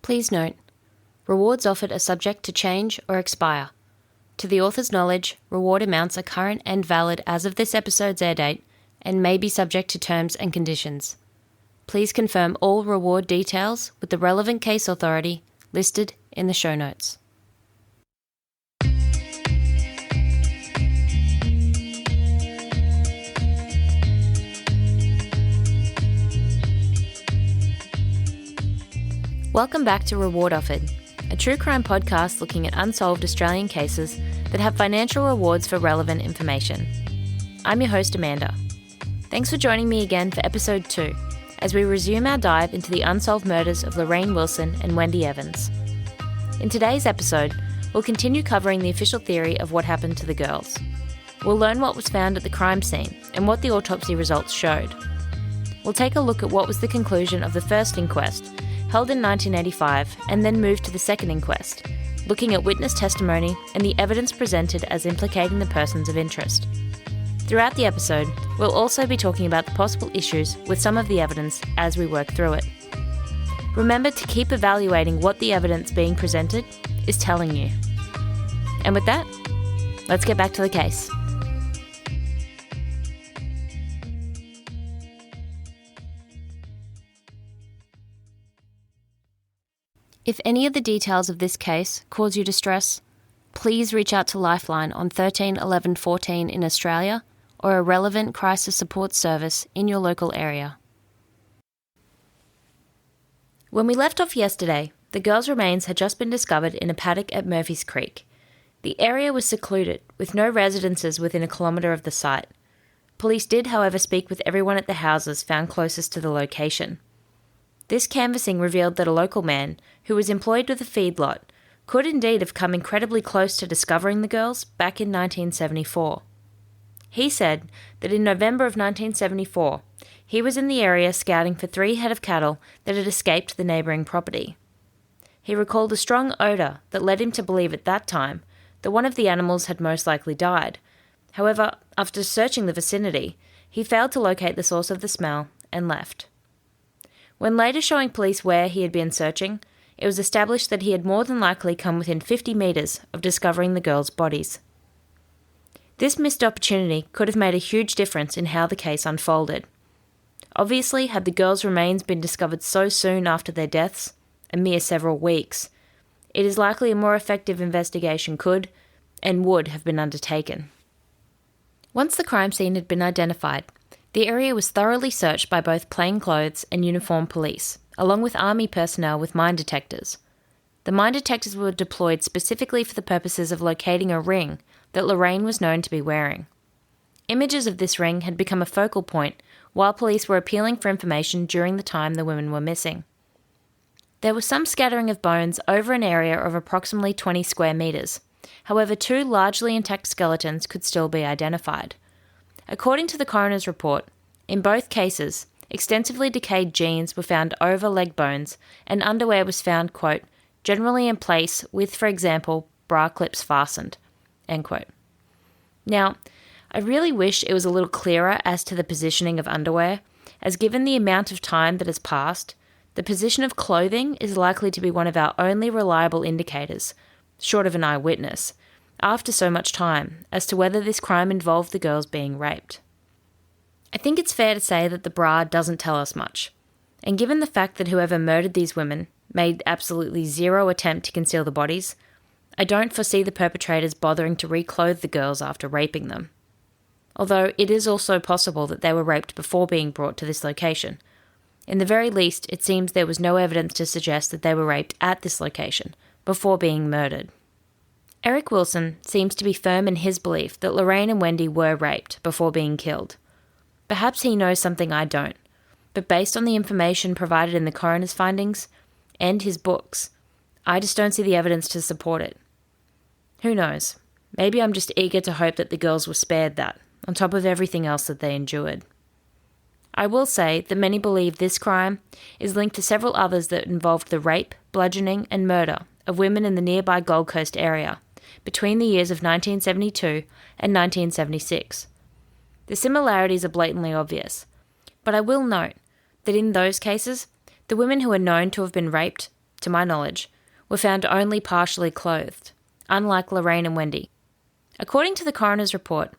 Please note, rewards offered are subject to change or expire. To the author's knowledge, reward amounts are current and valid as of this episode's air date and may be subject to terms and conditions. Please confirm all reward details with the relevant case authority listed in the show notes. Welcome back to Reward Offered, a true crime podcast looking at unsolved Australian cases that have financial rewards for relevant information. I'm your host, Amanda. Thanks for joining me again for episode 2, as we resume our dive into the unsolved murders of Lorraine Wilson and Wendy Evans. In today's episode, we'll continue covering the official theory of what happened to the girls. We'll learn what was found at the crime scene and what the autopsy results showed. We'll take a look at what was the conclusion of the first inquest, held in 1985, and then moved to the second inquest, looking at witness testimony and the evidence presented as implicating the persons of interest. Throughout the episode, we'll also be talking about the possible issues with some of the evidence as we work through it. Remember to keep evaluating what the evidence being presented is telling you. And with that, let's get back to the case. If any of the details of this case cause you distress, please reach out to Lifeline on 13 11 14 in Australia or a relevant crisis support service in your local area. When we left off yesterday, the girls' remains had just been discovered in a paddock at Murphy's Creek. The area was secluded, with no residences within a kilometre of the site. Police did, however, speak with everyone at the houses found closest to the location. This canvassing revealed that a local man, who was employed with a feedlot, could indeed have come incredibly close to discovering the girls back in 1974. He said that in November of 1974, he was in the area scouting for 3 head of cattle that had escaped the neighbouring property. He recalled a strong odour that led him to believe at that time that one of the animals had most likely died. However, after searching the vicinity, he failed to locate the source of the smell and left. When later showing police where he had been searching, it was established that he had more than likely come within 50 metres of discovering the girls' bodies. This missed opportunity could have made a huge difference in how the case unfolded. Obviously, had the girls' remains been discovered so soon after their deaths, a mere several weeks, it is likely a more effective investigation could and would have been undertaken. Once the crime scene had been identified, the area was thoroughly searched by both plainclothes and uniformed police, along with army personnel with mine detectors. The mine detectors were deployed specifically for the purposes of locating a ring that Lorraine was known to be wearing. Images of this ring had become a focal point while police were appealing for information during the time the women were missing. There was some scattering of bones over an area of approximately 20 square metres. However, 2 largely intact skeletons could still be identified. According to the coroner's report, in both cases, extensively decayed jeans were found over leg bones and underwear was found, quote, generally in place with, for example, bra clips fastened, end quote. Now, I really wish it was a little clearer as to the positioning of underwear, as given the amount of time that has passed, the position of clothing is likely to be one of our only reliable indicators, short of an eyewitness, after so much time, as to whether this crime involved the girls being raped. I think it's fair to say that the bra doesn't tell us much, and given the fact that whoever murdered these women made absolutely zero attempt to conceal the bodies, I don't foresee the perpetrators bothering to reclothe the girls after raping them. Although it is also possible that they were raped before being brought to this location. In the very least, it seems there was no evidence to suggest that they were raped at this location, before being murdered. Eric Wilson seems to be firm in his belief that Lorraine and Wendy were raped before being killed. Perhaps he knows something I don't, but based on the information provided in the coroner's findings and his books, I just don't see the evidence to support it. Who knows? Maybe I'm just eager to hope that the girls were spared that, on top of everything else that they endured. I will say that many believe this crime is linked to several others that involved the rape, bludgeoning and murder of women in the nearby Gold Coast area between the years of 1972 and 1976. The similarities are blatantly obvious, but I will note that in those cases, the women who are known to have been raped to my knowledge, were found only partially clothed, unlike Lorraine and Wendy. According to the coroner's report,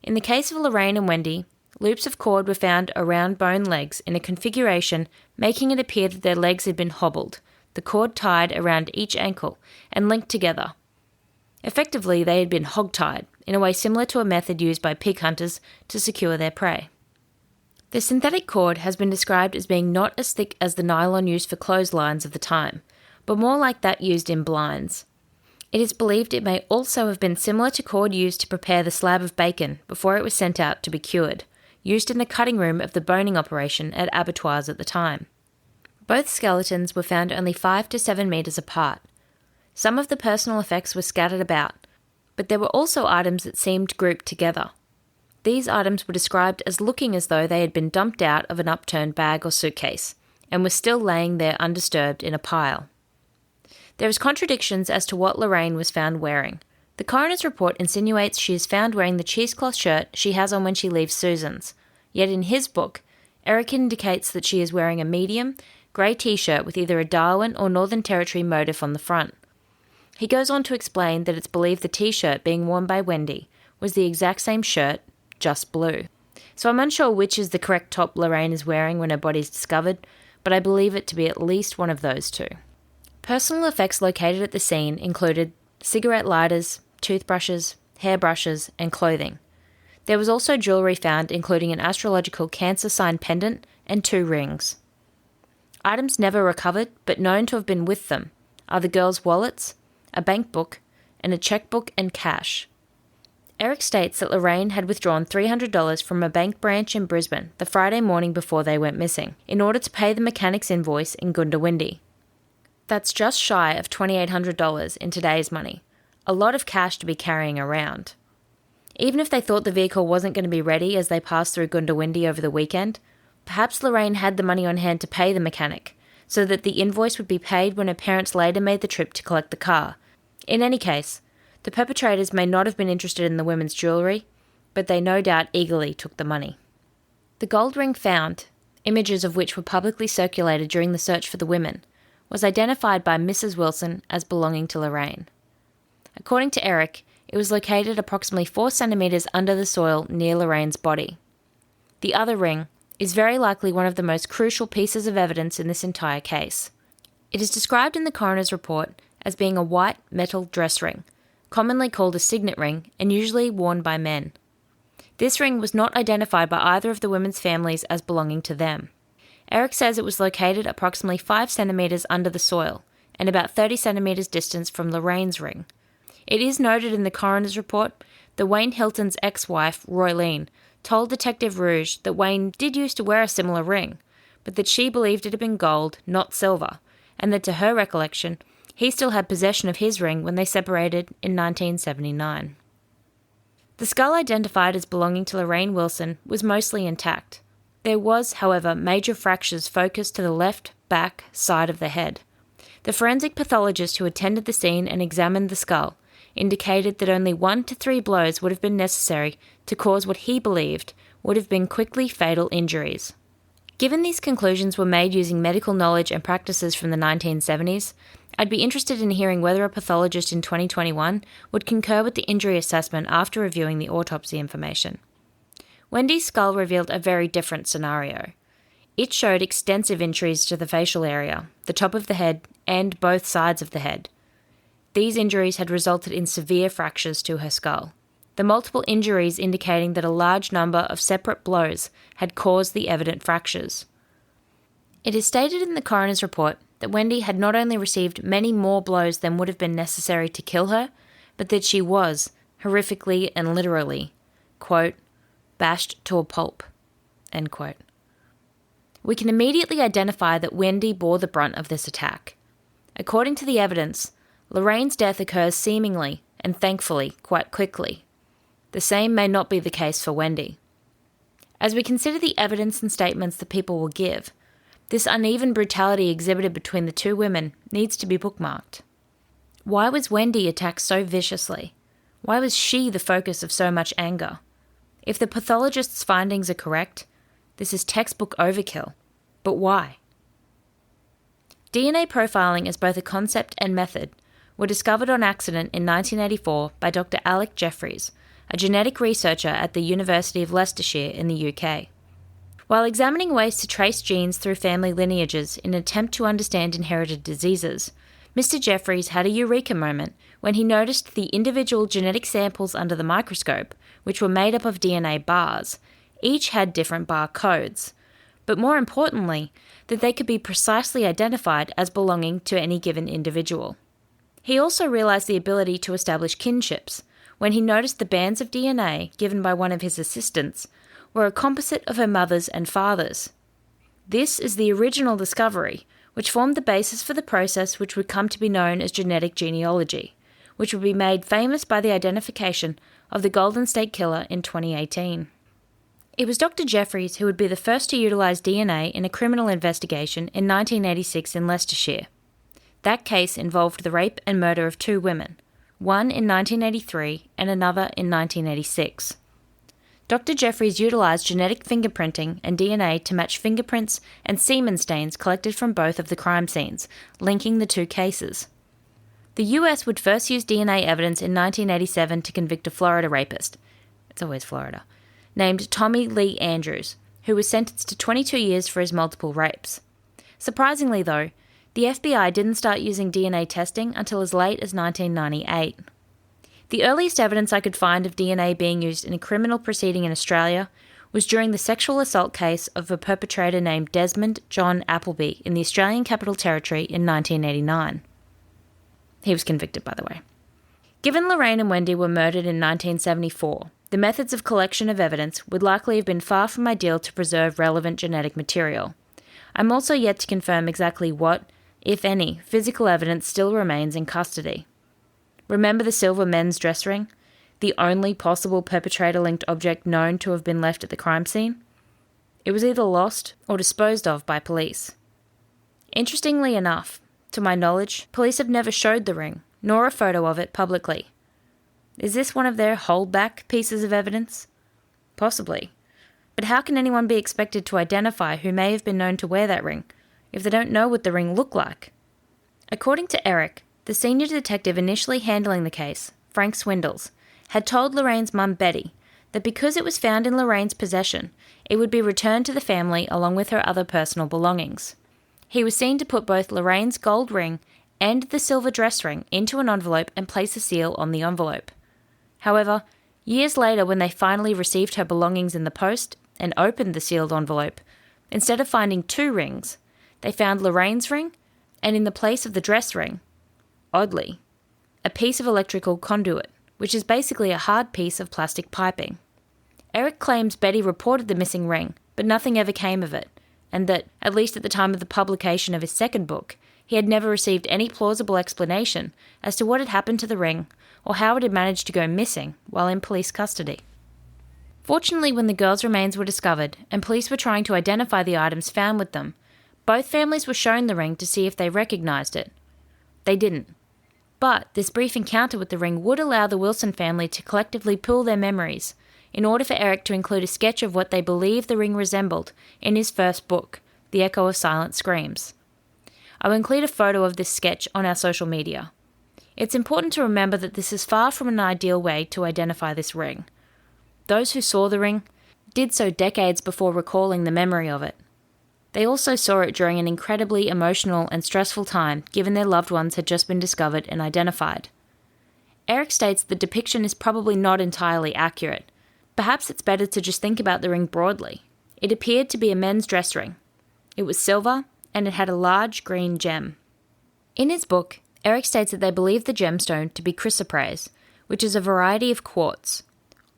in the case of Lorraine and Wendy, loops of cord were found around bone legs in a configuration making it appear that their legs had been hobbled, the cord tied around each ankle and linked together. Effectively, they had been hog-tied, in a way similar to a method used by pig hunters to secure their prey. The synthetic cord has been described as being not as thick as the nylon used for clotheslines of the time, but more like that used in blinds. It is believed it may also have been similar to cord used to prepare the slab of bacon before it was sent out to be cured, used in the cutting room of the boning operation at abattoirs at the time. Both skeletons were found only 5 to 7 metres apart. Some of the personal effects were scattered about, but there were also items that seemed grouped together. These items were described as looking as though they had been dumped out of an upturned bag or suitcase, and were still laying there undisturbed in a pile. There is contradictions as to what Lorraine was found wearing. The coroner's report insinuates she is found wearing the cheesecloth shirt she has on when she leaves Susan's, yet in his book, Eric indicates that she is wearing a medium, grey t-shirt with either a Darwin or Northern Territory motif on the front. He goes on to explain that it's believed the t-shirt being worn by Wendy was the exact same shirt, just blue. So I'm unsure which is the correct top Lorraine is wearing when her body is discovered, but I believe it to be at least one of those two. Personal effects located at the scene included cigarette lighters, toothbrushes, hairbrushes, and clothing. There was also jewellery found, including an astrological Cancer sign pendant and 2 rings. Items never recovered, but known to have been with them, are the girls' wallets, a bank book, and a checkbook and cash. Eric states that Lorraine had withdrawn $300 from a bank branch in Brisbane the Friday morning before they went missing, in order to pay the mechanic's invoice in Goondiwindi. That's just shy of $2,800 in today's money, a lot of cash to be carrying around. Even if they thought the vehicle wasn't going to be ready as they passed through Goondiwindi over the weekend, perhaps Lorraine had the money on hand to pay the mechanic, so that the invoice would be paid when her parents later made the trip to collect the car. In any case, the perpetrators may not have been interested in the women's jewellery, but they no doubt eagerly took the money. The gold ring found, images of which were publicly circulated during the search for the women, was identified by Mrs. Wilson as belonging to Lorraine. According to Eric, it was located approximately 4 centimetres under the soil near Lorraine's body. The other ring is very likely one of the most crucial pieces of evidence in this entire case. It is described in the coroner's report as being a white metal dress ring, commonly called a signet ring and usually worn by men. This ring was not identified by either of the women's families as belonging to them. Eric says it was located approximately 5 centimetres under the soil and about 30 centimetres distance from Lorraine's ring. It is noted in the coroner's report that Wayne Hilton's ex-wife, Roylene, told Detective Rouge that Wayne did used to wear a similar ring, but that she believed it had been gold, not silver, and that to her recollection, he still had possession of his ring when they separated in 1979. The skull identified as belonging to Lorraine Wilson was mostly intact. There was, however, major fractures focused to the left, back, side of the head. The forensic pathologist who attended the scene and examined the skull indicated that only 1 to 3 blows would have been necessary to cause what he believed would have been quickly fatal injuries. Given these conclusions were made using medical knowledge and practices from the 1970s, I'd be interested in hearing whether a pathologist in 2021 would concur with the injury assessment after reviewing the autopsy information. Wendy's skull revealed a very different scenario. It showed extensive injuries to the facial area, the top of the head, and both sides of the head. These injuries had resulted in severe fractures to her skull, the multiple injuries indicating that a large number of separate blows had caused the evident fractures. It is stated in the coroner's report that Wendy had not only received many more blows than would have been necessary to kill her, but that she was, horrifically and literally, quote, bashed to a pulp, end quote. We can immediately identify that Wendy bore the brunt of this attack. According to the evidence, Lorraine's death occurs seemingly, and thankfully, quite quickly. The same may not be the case for Wendy. As we consider the evidence and statements that people will give, this uneven brutality exhibited between the two women needs to be bookmarked. Why was Wendy attacked so viciously? Why was she the focus of so much anger? If the pathologist's findings are correct, this is textbook overkill. But why? DNA profiling as both a concept and method were discovered on accident in 1984 by Dr. Alec Jeffreys, a genetic researcher at the University of Leicestershire in the UK. While examining ways to trace genes through family lineages in an attempt to understand inherited diseases, Mr. Jeffreys had a eureka moment when he noticed the individual genetic samples under the microscope, which were made up of DNA bars, each had different bar codes, but more importantly, that they could be precisely identified as belonging to any given individual. He also realised the ability to establish kinships when he noticed the bands of DNA given by one of his assistants were a composite of her mother's and father's. This is the original discovery, which formed the basis for the process which would come to be known as genetic genealogy, which would be made famous by the identification of the Golden State Killer in 2018. It was Dr. Jeffreys who would be the first to utilise DNA in a criminal investigation in 1986 in Leicestershire. That case involved the rape and murder of two women, one in 1983 and another in 1986. Dr. Jeffreys utilised genetic fingerprinting and DNA to match fingerprints and semen stains collected from both of the crime scenes, linking the two cases. The US would first use DNA evidence in 1987 to convict a Florida rapist, it's always Florida, named Tommy Lee Andrews, who was sentenced to 22 years for his multiple rapes. Surprisingly though, the FBI didn't start using DNA testing until as late as 1998. The earliest evidence I could find of DNA being used in a criminal proceeding in Australia was during the sexual assault case of a perpetrator named Desmond John Appleby in the Australian Capital Territory in 1989. He was convicted, by the way. Given Lorraine and Wendy were murdered in 1974, the methods of collection of evidence would likely have been far from ideal to preserve relevant genetic material. I'm also yet to confirm exactly what, if any, physical evidence still remains in custody. Remember the silver men's dress ring? The only possible perpetrator-linked object known to have been left at the crime scene? It was either lost or disposed of by police. Interestingly enough, to my knowledge, police have never showed the ring, nor a photo of it publicly. Is this one of their holdback pieces of evidence? Possibly. But how can anyone be expected to identify who may have been known to wear that ring if they don't know what the ring looked like? According to Eric, the senior detective initially handling the case, Frank Swindles, had told Lorraine's mum Betty that because it was found in Lorraine's possession, it would be returned to the family along with her other personal belongings. He was seen to put both Lorraine's gold ring and the silver dress ring into an envelope and place a seal on the envelope. However, years later when they finally received her belongings in the post and opened the sealed envelope, instead of finding two rings, they found Lorraine's ring and in the place of the dress ring, oddly, a piece of electrical conduit, which is basically a hard piece of plastic piping. Eric claims Betty reported the missing ring, but nothing ever came of it, and that, at least at the time of the publication of his second book, he had never received any plausible explanation as to what had happened to the ring or how it had managed to go missing while in police custody. Fortunately, when the girls' remains were discovered and police were trying to identify the items found with them, both families were shown the ring to see if they recognised it. They didn't. But this brief encounter with the ring would allow the Wilson family to collectively pool their memories in order for Eric to include a sketch of what they believe the ring resembled in his first book, The Echo of Silent Screams. I will include a photo of this sketch on our social media. It's important to remember that this is far from an ideal way to identify this ring. Those who saw the ring did so decades before recalling the memory of it. They also saw it during an incredibly emotional and stressful time given their loved ones had just been discovered and identified. Eric states the depiction is probably not entirely accurate. Perhaps it's better to just think about the ring broadly. It appeared to be a men's dress ring. It was silver, and it had a large green gem. In his book, Eric states that they believe the gemstone to be chrysoprase, which is a variety of quartz.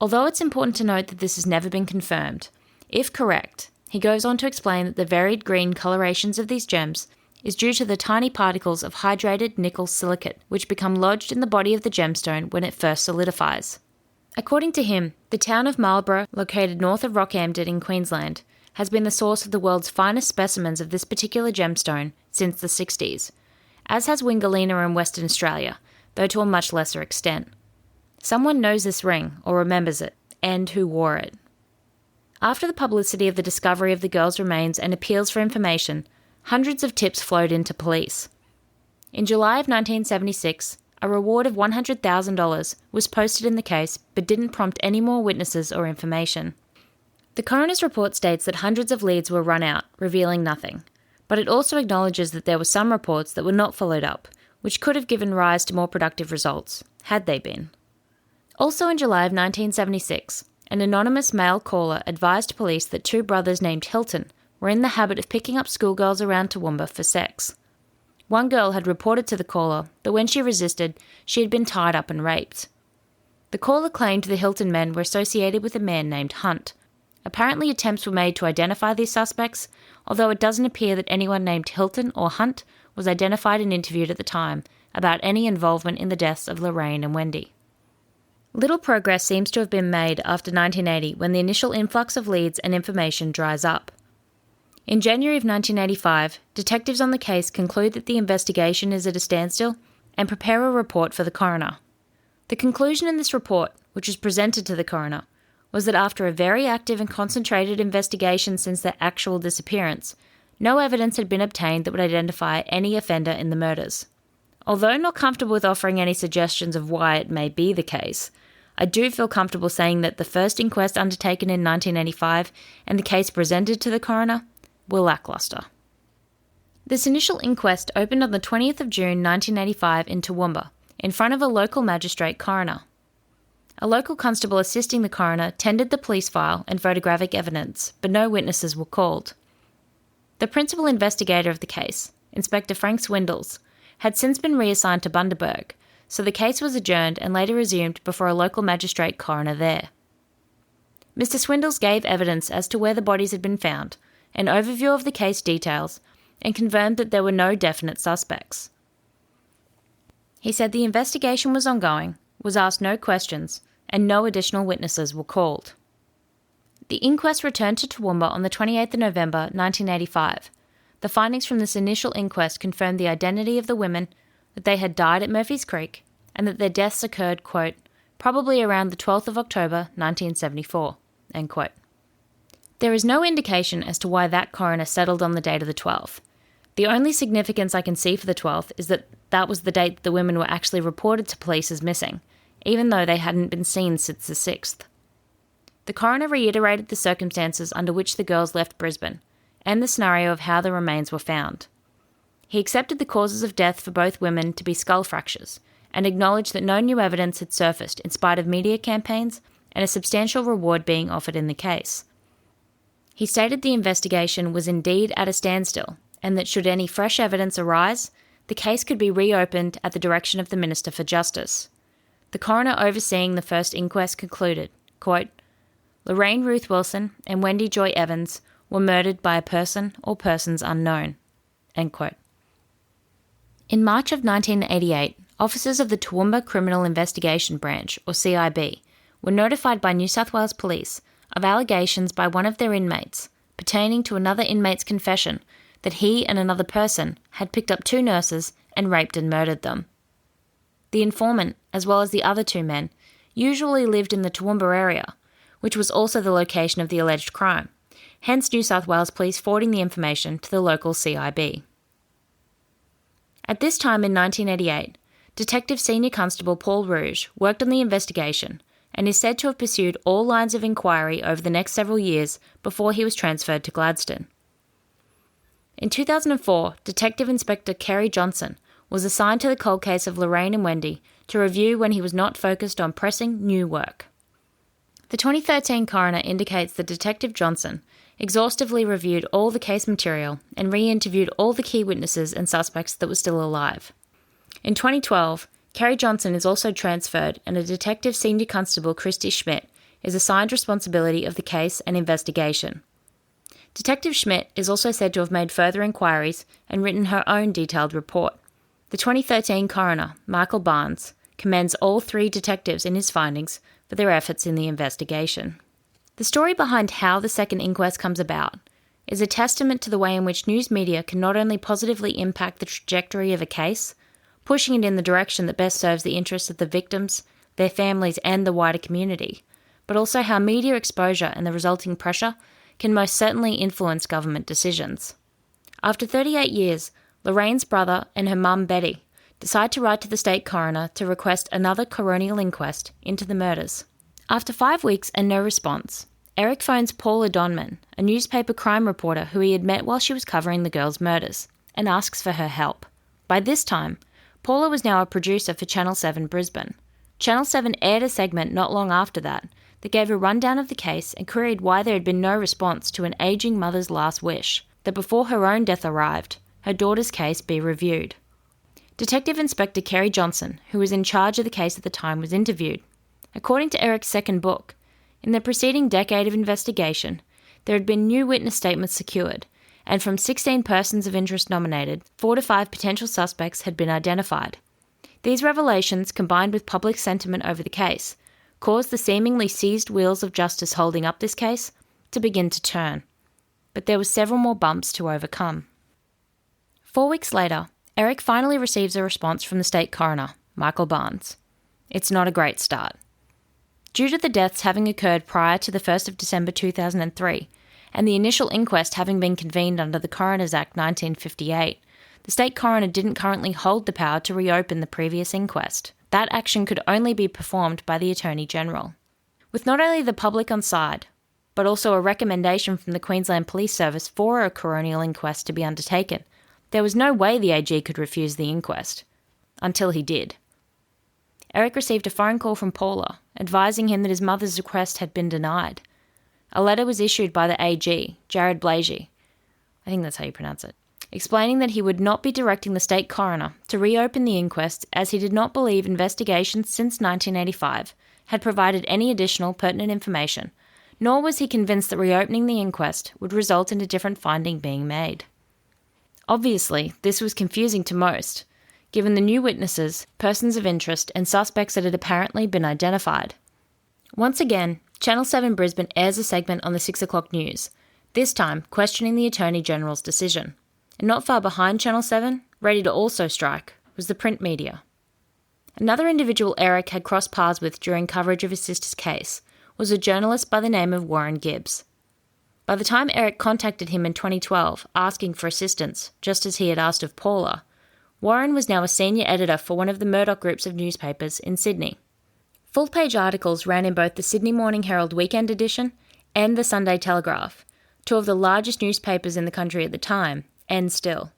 Although it's important to note that this has never been confirmed, if correct, he goes on to explain that the varied green colorations of these gems is due to the tiny particles of hydrated nickel silicate, which become lodged in the body of the gemstone when it first solidifies. According to him, the town of Marlborough, located north of Rockhampton in Queensland, has been the source of the world's finest specimens of this particular gemstone since the 60s, as has Wingalina in Western Australia, though to a much lesser extent. Someone knows this ring, or remembers it, and who wore it. After the publicity of the discovery of the girls' remains and appeals for information, hundreds of tips flowed into police. In July of 1976, a reward of $100,000 was posted in the case but didn't prompt any more witnesses or information. The coroner's report states that hundreds of leads were run out, revealing nothing, but it also acknowledges that there were some reports that were not followed up, which could have given rise to more productive results, had they been. Also in July of 1976, an anonymous male caller advised police that two brothers named Hilton were in the habit of picking up schoolgirls around Toowoomba for sex. One girl had reported to the caller that when she resisted, she had been tied up and raped. The caller claimed the Hilton men were associated with a man named Hunt. Apparently attempts were made to identify these suspects, although it doesn't appear that anyone named Hilton or Hunt was identified and interviewed at the time about any involvement in the deaths of Lorraine and Wendy. Little progress seems to have been made after 1980 when the initial influx of leads and information dries up. In January of 1985, detectives on the case conclude that the investigation is at a standstill and prepare a report for the coroner. The conclusion in this report, which was presented to the coroner, was that after a very active and concentrated investigation since their actual disappearance, no evidence had been obtained that would identify any offender in the murders. Although not comfortable with offering any suggestions of why it may be the case, I do feel comfortable saying that the first inquest undertaken in 1985 and the case presented to the coroner were lacklustre. This initial inquest opened on the 20th of June 1985 in Toowoomba, in front of a local magistrate coroner. A local constable assisting the coroner tendered the police file and photographic evidence, but no witnesses were called. The principal investigator of the case, Inspector Frank Swindles, had since been reassigned to Bundaberg, so the case was adjourned and later resumed before a local magistrate coroner there. Mr. Swindles gave evidence as to where the bodies had been found, an overview of the case details, and confirmed that there were no definite suspects. He said the investigation was ongoing, was asked no questions, and no additional witnesses were called. The inquest returned to Toowoomba on the 28th of November 1985. The findings from this initial inquest confirmed the identity of the women, that they had died at Murphy's Creek, and that their deaths occurred, quote, probably around the 12th of October 1974, end quote. There is no indication as to why that coroner settled on the date of the 12th. The only significance I can see for the 12th is that that was the date that the women were actually reported to police as missing, even though they hadn't been seen since the 6th. The coroner reiterated the circumstances under which the girls left Brisbane, and the scenario of how the remains were found. He accepted the causes of death for both women to be skull fractures, and acknowledged that no new evidence had surfaced in spite of media campaigns and a substantial reward being offered in the case. He stated the investigation was indeed at a standstill, and that should any fresh evidence arise, the case could be reopened at the direction of the Minister for Justice. The coroner overseeing the first inquest concluded, quote, Lorraine Ruth Wilson and Wendy Joy Evans were murdered by a person or persons unknown, end quote. In March of 1988, officers of the Toowoomba Criminal Investigation Branch, or CIB, were notified by New South Wales Police of allegations by one of their inmates pertaining to another inmate's confession that he and another person had picked up two nurses and raped and murdered them. The informant, as well as the other two men, usually lived in the Toowoomba area, which was also the location of the alleged crime, hence New South Wales Police forwarding the information to the local CIB. At this time in 1988, Detective Senior Constable Paul Rouge worked on the investigation and is said to have pursued all lines of inquiry over the next several years before he was transferred to Gladstone. In 2004, Detective Inspector Kerry Johnson was assigned to the cold case of Lorraine and Wendy to review when he was not focused on pressing new work. The 2013 coroner indicates that Detective Johnson exhaustively reviewed all the case material and re-interviewed all the key witnesses and suspects that were still alive. In 2012, Kerry Johnson is also transferred and a Detective Senior Constable Christy Schmidt is assigned responsibility of the case and investigation. Detective Schmidt is also said to have made further inquiries and written her own detailed report. The 2013 coroner, Michael Barnes, commends all three detectives in his findings for their efforts in the investigation. The story behind how the second inquest comes about is a testament to the way in which news media can not only positively impact the trajectory of a case, pushing it in the direction that best serves the interests of the victims, their families and the wider community, but also how media exposure and the resulting pressure can most certainly influence government decisions. After 38 years, Lorraine's brother and her mum Betty decide to write to the state coroner to request another coronial inquest into the murders. After 5 weeks and no response, Eric phones Paula Donman, a newspaper crime reporter who he had met while she was covering the girls' murders, and asks for her help. By this time, Paula was now a producer for Channel 7 Brisbane. Channel 7 aired a segment not long after that gave a rundown of the case and queried why there had been no response to an ageing mother's last wish, that before her own death arrived, her daughter's case be reviewed. Detective Inspector Kerry Johnson, who was in charge of the case at the time, was interviewed. According to Eric's second book, in the preceding decade of investigation, there had been new witness statements secured, and from 16 persons of interest nominated, 4 to 5 potential suspects had been identified. These revelations, combined with public sentiment over the case, caused the seemingly seized wheels of justice holding up this case to begin to turn. But there were several more bumps to overcome. 4 weeks later, Eric finally receives a response from the state coroner, Michael Barnes. It's not a great start. Due to the deaths having occurred prior to the 1st of December 2003, and the initial inquest having been convened under the Coroner's Act 1958, the state coroner didn't currently hold the power to reopen the previous inquest. That action could only be performed by the Attorney General. With not only the public on side, but also a recommendation from the Queensland Police Service for a coronial inquest to be undertaken, there was no way the AG could refuse the inquest. Until he did. Eric received a phone call from Paula, advising him that his mother's request had been denied. A letter was issued by the AG, Jared Blaisie, I think that's how you pronounce it, explaining that he would not be directing the state coroner to reopen the inquest as he did not believe investigations since 1985 had provided any additional pertinent information, nor was he convinced that reopening the inquest would result in a different finding being made. Obviously, this was confusing to most, given the new witnesses, persons of interest, and suspects that had apparently been identified. Once again, Channel 7 Brisbane airs a segment on the 6 o'clock news, this time questioning the Attorney General's decision. And not far behind Channel 7, ready to also strike, was the print media. Another individual Eric had crossed paths with during coverage of his sister's case was a journalist by the name of Warren Gibbs. By the time Eric contacted him in 2012 asking for assistance, just as he had asked of Paula, Warren was now a senior editor for one of the Murdoch groups of newspapers in Sydney. Full-page articles ran in both the Sydney Morning Herald Weekend Edition and the Sunday Telegraph, two of the largest newspapers in the country at the time, and still.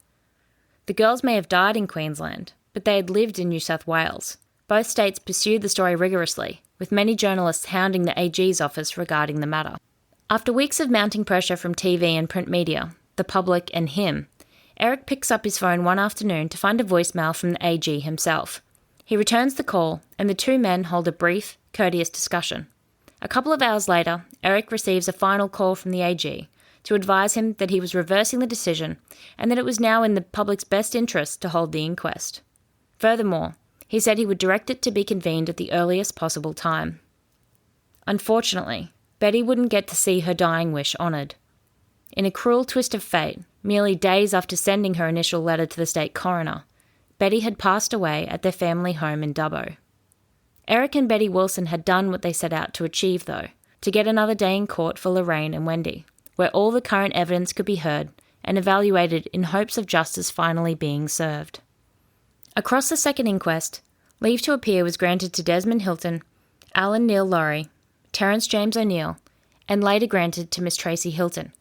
The girls may have died in Queensland, but they had lived in New South Wales. Both states pursued the story rigorously, with many journalists hounding the AG's office regarding the matter. After weeks of mounting pressure from TV and print media, the public and him, Eric picks up his phone one afternoon to find a voicemail from the AG himself. He returns the call, and the two men hold a brief, courteous discussion. A couple of hours later, Eric receives a final call from the AG to advise him that he was reversing the decision and that it was now in the public's best interest to hold the inquest. Furthermore, he said he would direct it to be convened at the earliest possible time. Unfortunately, Betty wouldn't get to see her dying wish honoured. In a cruel twist of fate, merely days after sending her initial letter to the state coroner, Betty had passed away at their family home in Dubbo. Eric and Betty Wilson had done what they set out to achieve, though, to get another day in court for Lorraine and Wendy, where all the current evidence could be heard and evaluated in hopes of justice finally being served. Across the second inquest, leave to appear was granted to Desmond Hilton, Alan Neil Laurie, Terence James O'Neill, and later granted to Miss Tracy Hilton,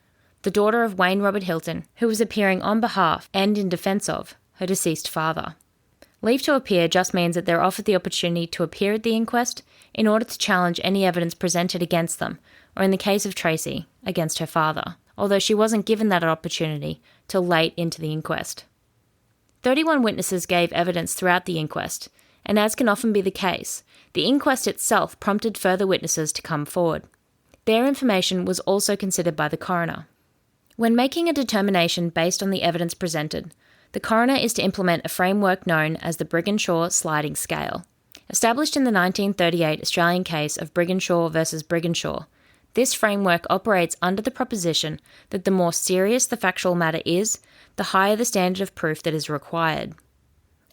the daughter of Wayne Robert Hilton, who was appearing on behalf and in defence of her deceased father. Leave to appear just means that they're offered the opportunity to appear at the inquest in order to challenge any evidence presented against them, or in the case of Tracy, against her father, although she wasn't given that opportunity till late into the inquest. 31 witnesses gave evidence throughout the inquest, and as can often be the case, the inquest itself prompted further witnesses to come forward. Their information was also considered by the coroner. When making a determination based on the evidence presented, the coroner is to implement a framework known as the Brigginshaw sliding scale. Established in the 1938 Australian case of Brigginshaw versus Brigginshaw, this framework operates under the proposition that the more serious the factual matter is, the higher the standard of proof that is required.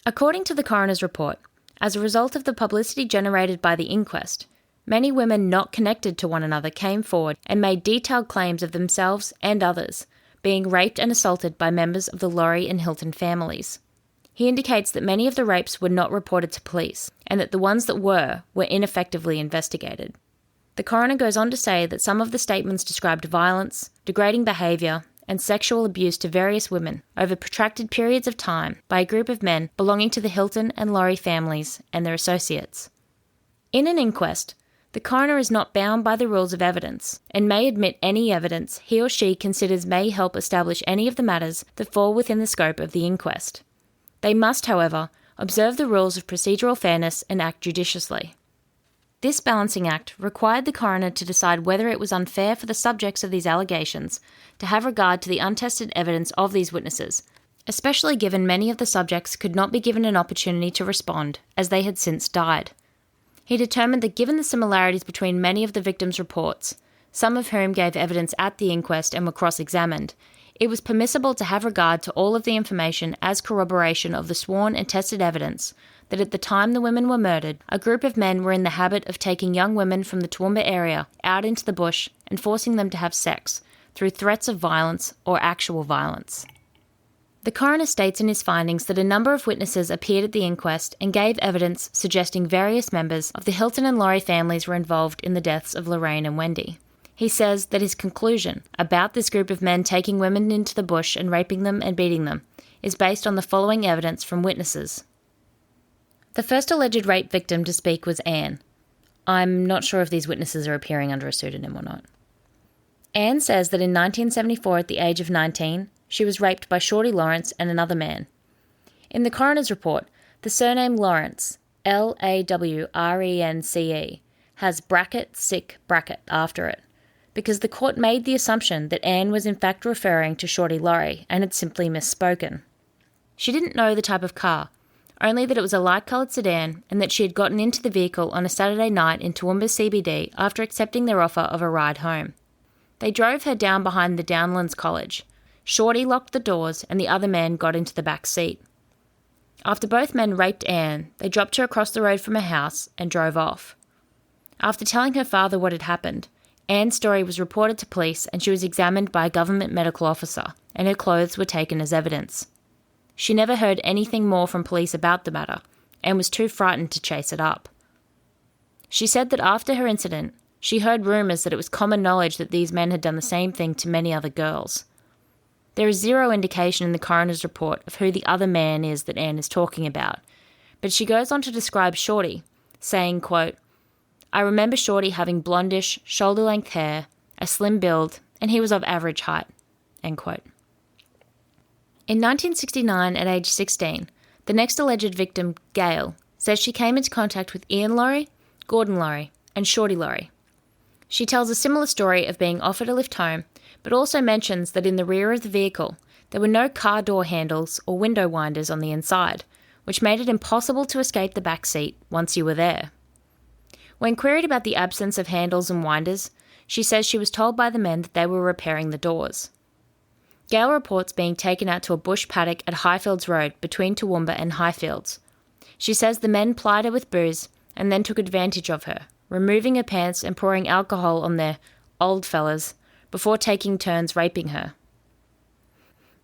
According to the coroner's report, as a result of the publicity generated by the inquest, many women not connected to one another came forward and made detailed claims of themselves and others, being raped and assaulted by members of the Laurie and Hilton families. He indicates that many of the rapes were not reported to police, and that the ones that were ineffectively investigated. The coroner goes on to say that some of the statements described violence, degrading behaviour, and sexual abuse to various women over protracted periods of time by a group of men belonging to the Hilton and Laurie families and their associates. In an inquest, the coroner is not bound by the rules of evidence and may admit any evidence he or she considers may help establish any of the matters that fall within the scope of the inquest. They must, however, observe the rules of procedural fairness and act judiciously. This balancing act required the coroner to decide whether it was unfair for the subjects of these allegations to have regard to the untested evidence of these witnesses, especially given many of the subjects could not be given an opportunity to respond, as they had since died. He determined that given the similarities between many of the victims' reports, some of whom gave evidence at the inquest and were cross-examined, it was permissible to have regard to all of the information as corroboration of the sworn and tested evidence that at the time the women were murdered, a group of men were in the habit of taking young women from the Toowoomba area out into the bush and forcing them to have sex through threats of violence or actual violence. The coroner states in his findings that a number of witnesses appeared at the inquest and gave evidence suggesting various members of the Hilton and Laurie families were involved in the deaths of Lorraine and Wendy. He says that his conclusion about this group of men taking women into the bush and raping them and beating them is based on the following evidence from witnesses. The first alleged rape victim to speak was Anne. I'm not sure if these witnesses are appearing under a pseudonym or not. Anne says that in 1974, at the age of 19, she was raped by Shorty Lawrence and another man. In the coroner's report, the surname Lawrence, Lawrence, has bracket after it, because the court made the assumption that Anne was in fact referring to Shorty Laurie and had simply misspoken. She didn't know the type of car, only that it was a light-coloured sedan and that she had gotten into the vehicle on a Saturday night in Toowoomba CBD after accepting their offer of a ride home. They drove her down behind the Downlands College. Shorty locked the doors and the other man got into the back seat. After both men raped Anne, they dropped her across the road from her house and drove off. After telling her father what had happened, Anne's story was reported to police and she was examined by a government medical officer, and her clothes were taken as evidence. She never heard anything more from police about the matter and was too frightened to chase it up. She said that after her incident, she heard rumours that it was common knowledge that these men had done the same thing to many other girls. There is zero indication in the coroner's report of who the other man is that Anne is talking about, but she goes on to describe Shorty, saying, quote, I remember Shorty having blondish, shoulder-length hair, a slim build, and he was of average height, end quote. In 1969, at age 16, the next alleged victim, Gail, says she came into contact with Ian Laurie, Gordon Laurie, and Shorty Laurie. She tells a similar story of being offered a lift home, but also mentions that in the rear of the vehicle, there were no car door handles or window winders on the inside, which made it impossible to escape the back seat once you were there. When queried about the absence of handles and winders, she says she was told by the men that they were repairing the doors. Gail reports being taken out to a bush paddock at Highfields Road between Toowoomba and Highfields. She says the men plied her with booze and then took advantage of her, removing her pants and pouring alcohol on their old fellas before taking turns raping her.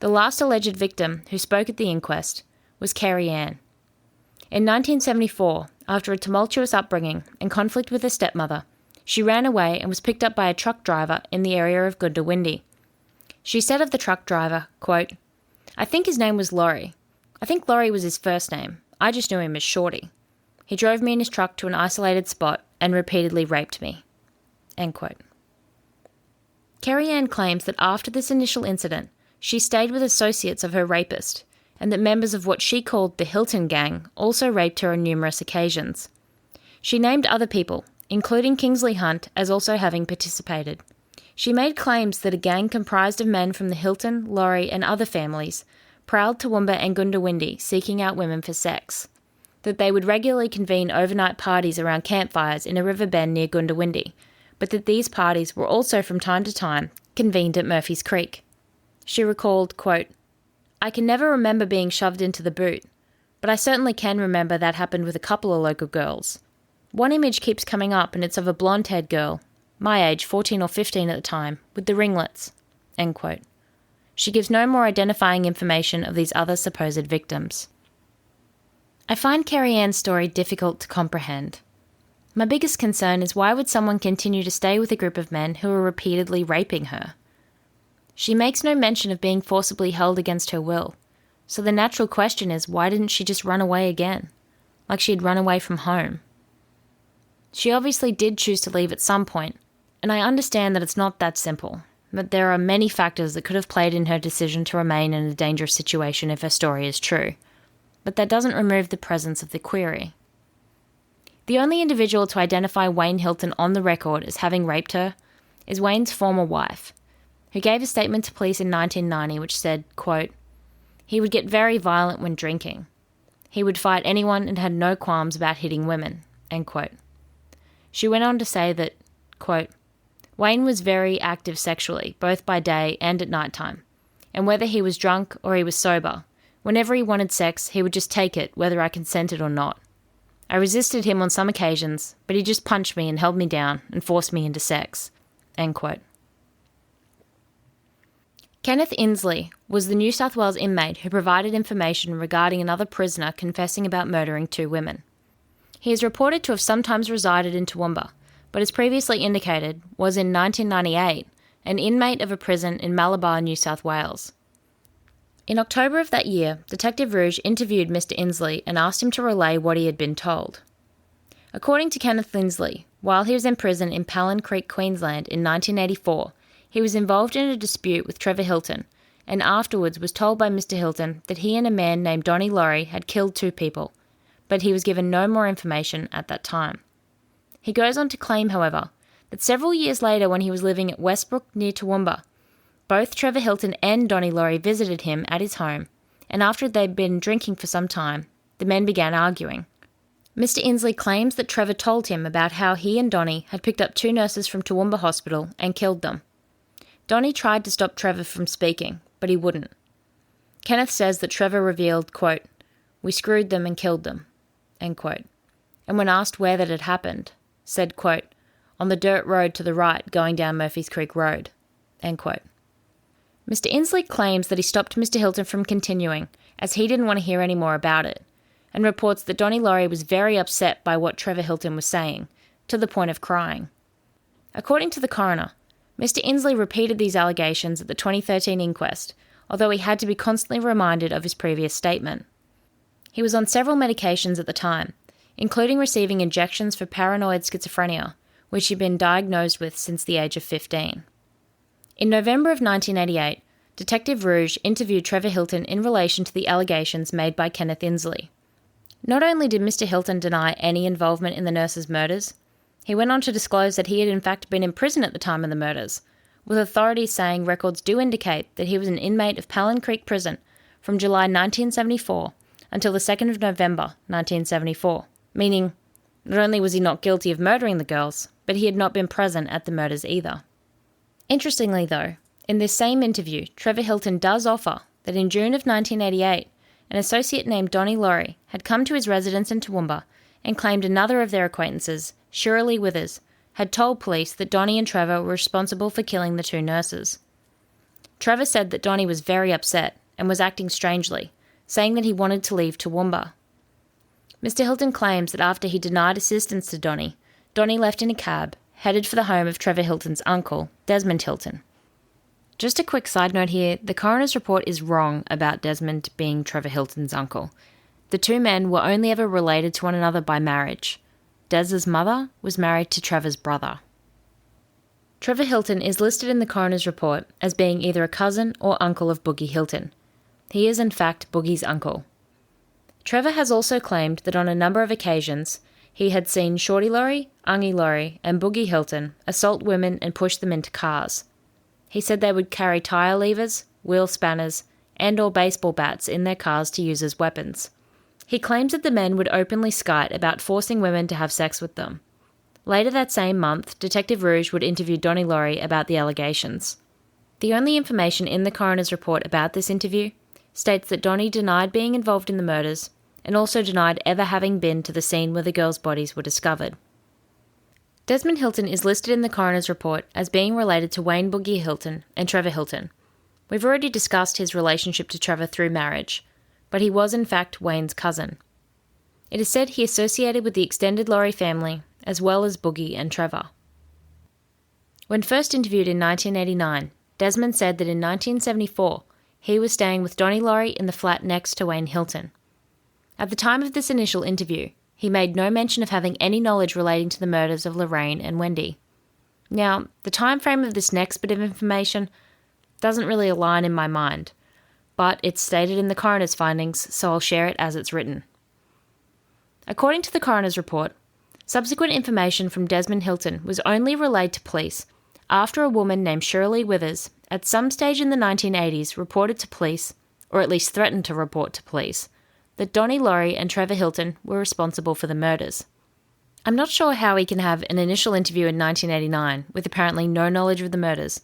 The last alleged victim who spoke at the inquest was Carrie Ann. In 1974, after a tumultuous upbringing and conflict with her stepmother, she ran away and was picked up by a truck driver in the area of Goondiwindi. She said of the truck driver, quote, I think his name was Laurie. I think Laurie was his first name. I just knew him as Shorty. He drove me in his truck to an isolated spot and repeatedly raped me. End quote. Carrie Ann claims that after this initial incident, she stayed with associates of her rapist, and that members of what she called the Hilton Gang also raped her on numerous occasions. She named other people, including Kingsley Hunt, as also having participated. She made claims that a gang comprised of men from the Hilton, Laurie and other families prowled Toowoomba and Goondiwindi seeking out women for sex, that they would regularly convene overnight parties around campfires in a river bend near Goondiwindi, but that these parties were also from time to time convened at Murphy's Creek. She recalled, quote, I can never remember being shoved into the boot, but I certainly can remember that happened with a couple of local girls. One image keeps coming up and it's of a blonde-haired girl, my age, 14 or 15 at the time, with the ringlets, end quote. She gives no more identifying information of these other supposed victims. I find Kerry Ann's story difficult to comprehend. My biggest concern is why would someone continue to stay with a group of men who are repeatedly raping her? She makes no mention of being forcibly held against her will, so the natural question is why didn't she just run away again, like she had run away from home? She obviously did choose to leave at some point, and I understand that it's not that simple, but there are many factors that could have played in her decision to remain in a dangerous situation if her story is true, but that doesn't remove the presence of the query. The only individual to identify Wayne Hilton on the record as having raped her is Wayne's former wife, who gave a statement to police in 1990 which said, quote, "He would get very violent when drinking. He would fight anyone and had no qualms about hitting women," end quote. She went on to say that, quote, "Wayne was very active sexually, both by day and at night time, and whether he was drunk or he was sober, whenever he wanted sex, he would just take it, whether I consented or not. I resisted him on some occasions, but he just punched me and held me down and forced me into sex," end quote. Kenneth Inslee was the New South Wales inmate who provided information regarding another prisoner confessing about murdering 2 women. He is reported to have sometimes resided in Toowoomba, but as previously indicated, was in 1998 an inmate of a prison in Malabar, New South Wales. In October of that year, Detective Rouge interviewed Mr. Inslee and asked him to relay what he had been told. According to Kenneth Inslee, while he was in prison in Palin Creek, Queensland in 1984, he was involved in a dispute with Trevor Hilton, and afterwards was told by Mr. Hilton that he and a man named Donnie Laurie had killed 2 people, but he was given no more information at that time. He goes on to claim, however, that several years later when he was living at Westbrook near Toowoomba, both Trevor Hilton and Donnie Laurie visited him at his home, and after they'd been drinking for some time, the men began arguing. Mr. Inslee claims that Trevor told him about how he and Donnie had picked up 2 nurses from Toowoomba Hospital and killed them. Donnie tried to stop Trevor from speaking, but he wouldn't. Kenneth says that Trevor revealed, quote, "We screwed them and killed them," end quote. And when asked where that had happened, said, quote, "On the dirt road to the right going down Murphy's Creek Road," end quote. Mr. Inslee claims that he stopped Mr. Hilton from continuing, as he didn't want to hear any more about it, and reports that Donnie Laurie was very upset by what Trevor Hilton was saying, to the point of crying. According to the coroner, Mr. Inslee repeated these allegations at the 2013 inquest, although he had to be constantly reminded of his previous statement. He was on several medications at the time, including receiving injections for paranoid schizophrenia, which he'd been diagnosed with since the age of 15. In November of 1988, Detective Rouge interviewed Trevor Hilton in relation to the allegations made by Kenneth Inslee. Not only did Mr. Hilton deny any involvement in the nurses' murders, he went on to disclose that he had in fact been in prison at the time of the murders, with authorities saying records do indicate that he was an inmate of Palin Creek Prison from July 1974 until the 2nd of November 1974, meaning not only was he not guilty of murdering the girls, but he had not been present at the murders either. Interestingly though, in this same interview, Trevor Hilton does offer that in June of 1988, an associate named Donnie Laurie had come to his residence in Toowoomba and claimed another of their acquaintances, Shirley Withers, had told police that Donnie and Trevor were responsible for killing the 2 nurses. Trevor said that Donnie was very upset and was acting strangely, saying that he wanted to leave Toowoomba. Mr. Hilton claims that after he denied assistance to Donnie, Donnie left in a cab, headed for the home of Trevor Hilton's uncle, Desmond Hilton. Just a quick side note here, the coroner's report is wrong about Desmond being Trevor Hilton's uncle. The 2 men were only ever related to one another by marriage. Des's mother was married to Trevor's brother. Trevor Hilton is listed in the coroner's report as being either a cousin or uncle of Boogie Hilton. He is in fact Boogie's uncle. Trevor has also claimed that on a number of occasions he had seen Shorty Laurie, Ungie Laurie and Boogie Hilton assault women and push them into cars. He said they would carry tyre levers, wheel spanners and or baseball bats in their cars to use as weapons. He claims that the men would openly skite about forcing women to have sex with them. Later that same month, Detective Rouge would interview Donnie Laurie about the allegations. The only information in the coroner's report about this interview states that Donnie denied being involved in the murders and also denied ever having been to the scene where the girls' bodies were discovered. Desmond Hilton is listed in the coroner's report as being related to Wayne Boogie Hilton and Trevor Hilton. We've already discussed his relationship to Trevor through marriage, but he was in fact Wayne's cousin. It is said he associated with the extended Laurie family, as well as Boogie and Trevor. When first interviewed in 1989, Desmond said that in 1974, he was staying with Donnie Laurie in the flat next to Wayne Hilton. At the time of this initial interview, he made no mention of having any knowledge relating to the murders of Lorraine and Wendy. Now, the time frame of this next bit of information doesn't really align in my mind, but it's stated in the coroner's findings, so I'll share it as it's written. According to the coroner's report, subsequent information from Desmond Hilton was only relayed to police after a woman named Shirley Withers, at some stage in the 1980s, reported to police, or at least threatened to report to police, that Donnie Laurie and Trevor Hilton were responsible for the murders. I'm not sure how he can have an initial interview in 1989 with apparently no knowledge of the murders,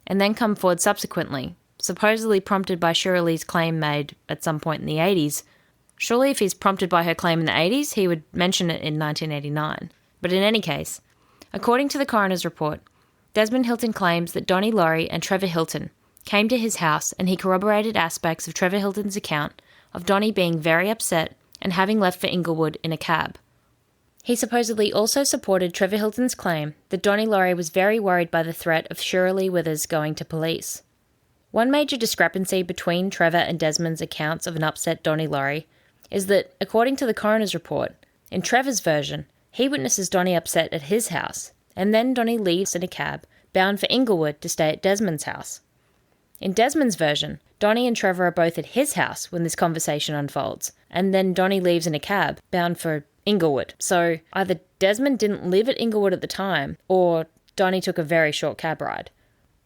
and then come forward subsequently, supposedly prompted by Shirley's claim made at some point in the 80s. Surely if he's prompted by her claim in the 80s, he would mention it in 1989. But in any case, according to the coroner's report, Desmond Hilton claims that Donnie Laurie and Trevor Hilton came to his house and he corroborated aspects of Trevor Hilton's account of Donnie being very upset and having left for Inglewood in a cab. He supposedly also supported Trevor Hilton's claim that Donnie Laurie was very worried by the threat of Shirley Withers going to police. One major discrepancy between Trevor and Desmond's accounts of an upset Donnie Laurie is that, according to the coroner's report, in Trevor's version, he witnesses Donnie upset at his house, and then Donnie leaves in a cab, bound for Inglewood to stay at Desmond's house. In Desmond's version, Donnie and Trevor are both at his house when this conversation unfolds, and then Donnie leaves in a cab, bound for Inglewood. So either Desmond didn't live at Inglewood at the time, or Donnie took a very short cab ride.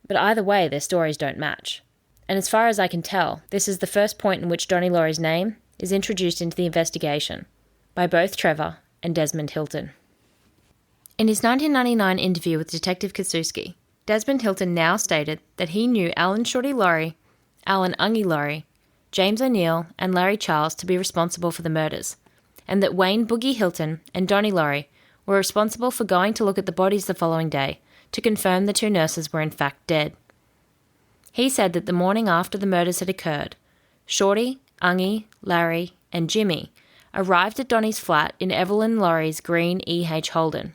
But either way, their stories don't match. And as far as I can tell, this is the first point in which Donnie Laurie's name is introduced into the investigation by both Trevor and Desmond Hilton. In his 1999 interview with Detective Kasuski, Desmond Hilton now stated that he knew Alan Shorty Laurie, Alan Ungie Laurie, James O'Neill and Larry Charles to be responsible for the murders, and that Wayne Boogie Hilton and Donnie Laurie were responsible for going to look at the bodies the following day to confirm the two nurses were in fact dead. He said that the morning after the murders had occurred, Shorty, Ungie, Larry and Jimmy arrived at Donnie's flat in Evelyn Laurie's green E.H. Holden.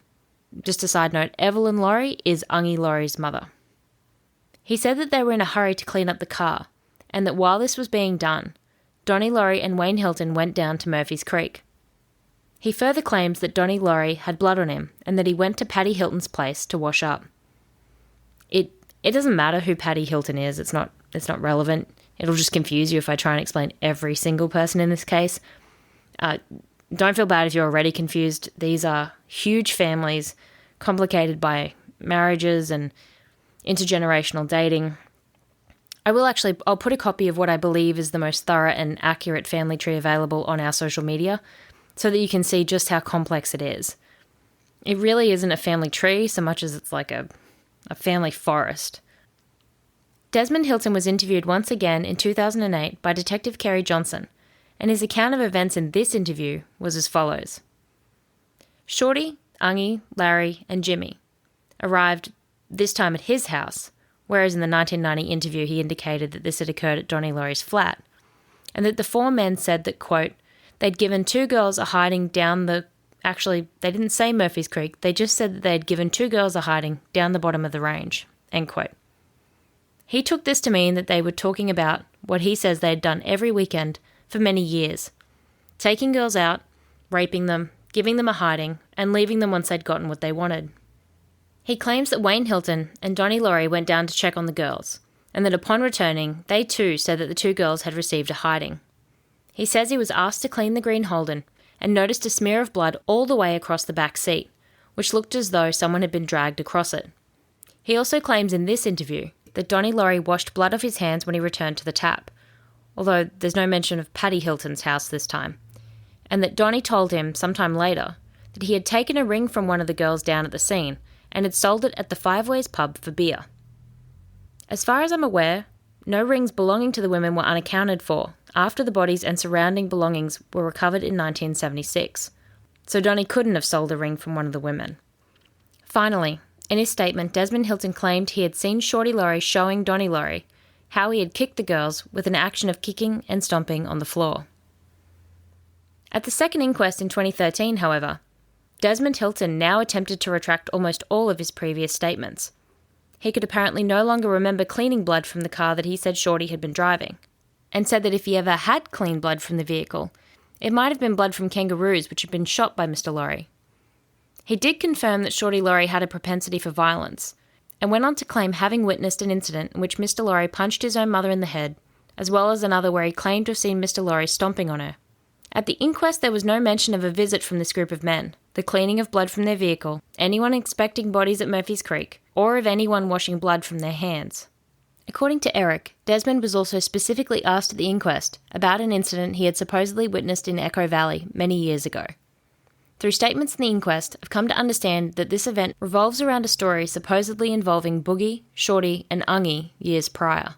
Just a side note, Evelyn Laurie is Ungie Laurie's mother. He said that they were in a hurry to clean up the car, and that while this was being done, Donnie Laurie and Wayne Hilton went down to Murphy's Creek. He further claims that Donnie Laurie had blood on him and that he went to Paddy Hilton's place to wash up. It doesn't matter who Paddy Hilton is, it's not relevant. It'll just confuse you if I try and explain every single person in this case. Don't feel bad if you're already confused. These are huge families, complicated by marriages and intergenerational dating. I'll put a copy of what I believe is the most thorough and accurate family tree available on our social media so that you can see just how complex it is. It really isn't a family tree so much as it's like a family forest. Desmond Hilton was interviewed once again in 2008 by Detective Kerry Johnson, and his account of events in this interview was as follows. Shorty, Ungie, Larry and Jimmy arrived this time at his house, whereas in the 1990 interview he indicated that this had occurred at Donnie Laurie's flat, and that the four men said that, quote, they'd given two girls a hiding down the... Actually, they didn't say Murphy's Creek, they just said that they had given two girls a hiding down the bottom of the range, end quote. He took this to mean that they were talking about what he says they had done every weekend for many years, taking girls out, raping them, giving them a hiding, and leaving them once they'd gotten what they wanted. He claims that Wayne Hilton and Donnie Laurie went down to check on the girls, and that upon returning, they too said that the two girls had received a hiding. He says he was asked to clean the green Holden and noticed a smear of blood all the way across the back seat, which looked as though someone had been dragged across it. He also claims in this interview that Donnie Laurie washed blood off his hands when he returned to the tap, although there's no mention of Paddy Hilton's house this time, and that Donnie told him sometime later that he had taken a ring from one of the girls down at the scene and had sold it at the Five Ways pub for beer. As far as I'm aware, no rings belonging to the women were unaccounted for after the bodies and surrounding belongings were recovered in 1976, so Donnie couldn't have sold a ring from one of the women. Finally, in his statement, Desmond Hilton claimed he had seen Shorty Laurie showing Donnie Laurie how he had kicked the girls with an action of kicking and stomping on the floor. At the second inquest in 2013, however, Desmond Hilton now attempted to retract almost all of his previous statements. He could apparently no longer remember cleaning blood from the car that he said Shorty had been driving, and said that if he ever had cleaned blood from the vehicle, it might have been blood from kangaroos which had been shot by Mr. Laurie. He did confirm that Shorty Laurie had a propensity for violence, and went on to claim having witnessed an incident in which Mr. Laurie punched his own mother in the head, as well as another where he claimed to have seen Mr. Laurie stomping on her. At the inquest, there was no mention of a visit from this group of men, the cleaning of blood from their vehicle, anyone inspecting bodies at Murphy's Creek, or of anyone washing blood from their hands. According to Eric, Desmond was also specifically asked at the inquest about an incident he had supposedly witnessed in Echo Valley many years ago. Through statements in the inquest, I've come to understand that this event revolves around a story supposedly involving Boogie, Shorty, and Ungie years prior.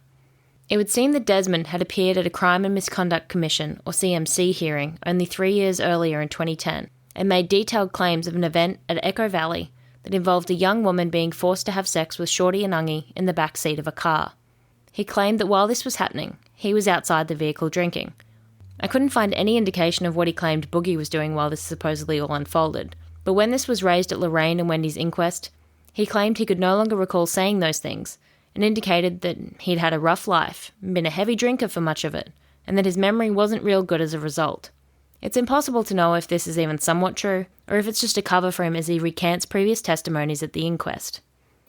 It would seem that Desmond had appeared at a Crime and Misconduct Commission, or CMC, hearing only 3 years earlier in 2010, and made detailed claims of an event at Echo Valley that involved a young woman being forced to have sex with Shorty and Ungie in the back seat of a car. He claimed that while this was happening, he was outside the vehicle drinking. I couldn't find any indication of what he claimed Boogie was doing while this supposedly all unfolded, but when this was raised at Lorraine and Wendy's inquest, he claimed he could no longer recall saying those things, and indicated that he'd had a rough life, been a heavy drinker for much of it, and that his memory wasn't real good as a result. It's impossible to know if this is even somewhat true, or if it's just a cover for him as he recants previous testimonies at the inquest.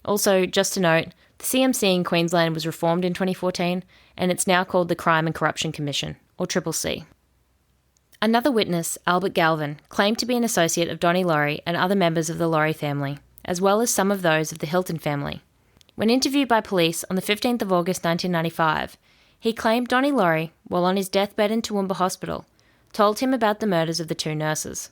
Also, just to note, the CMC in Queensland was reformed in 2014, and it's now called the Crime and Corruption Commission, or CCC. Another witness, Albert Galvin, claimed to be an associate of Donnie Laurie and other members of the Laurie family, as well as some of those of the Hilton family. When interviewed by police on the 15th of August 1995, he claimed Donnie Laurie, while on his deathbed in Toowoomba Hospital, told him about the murders of the two nurses.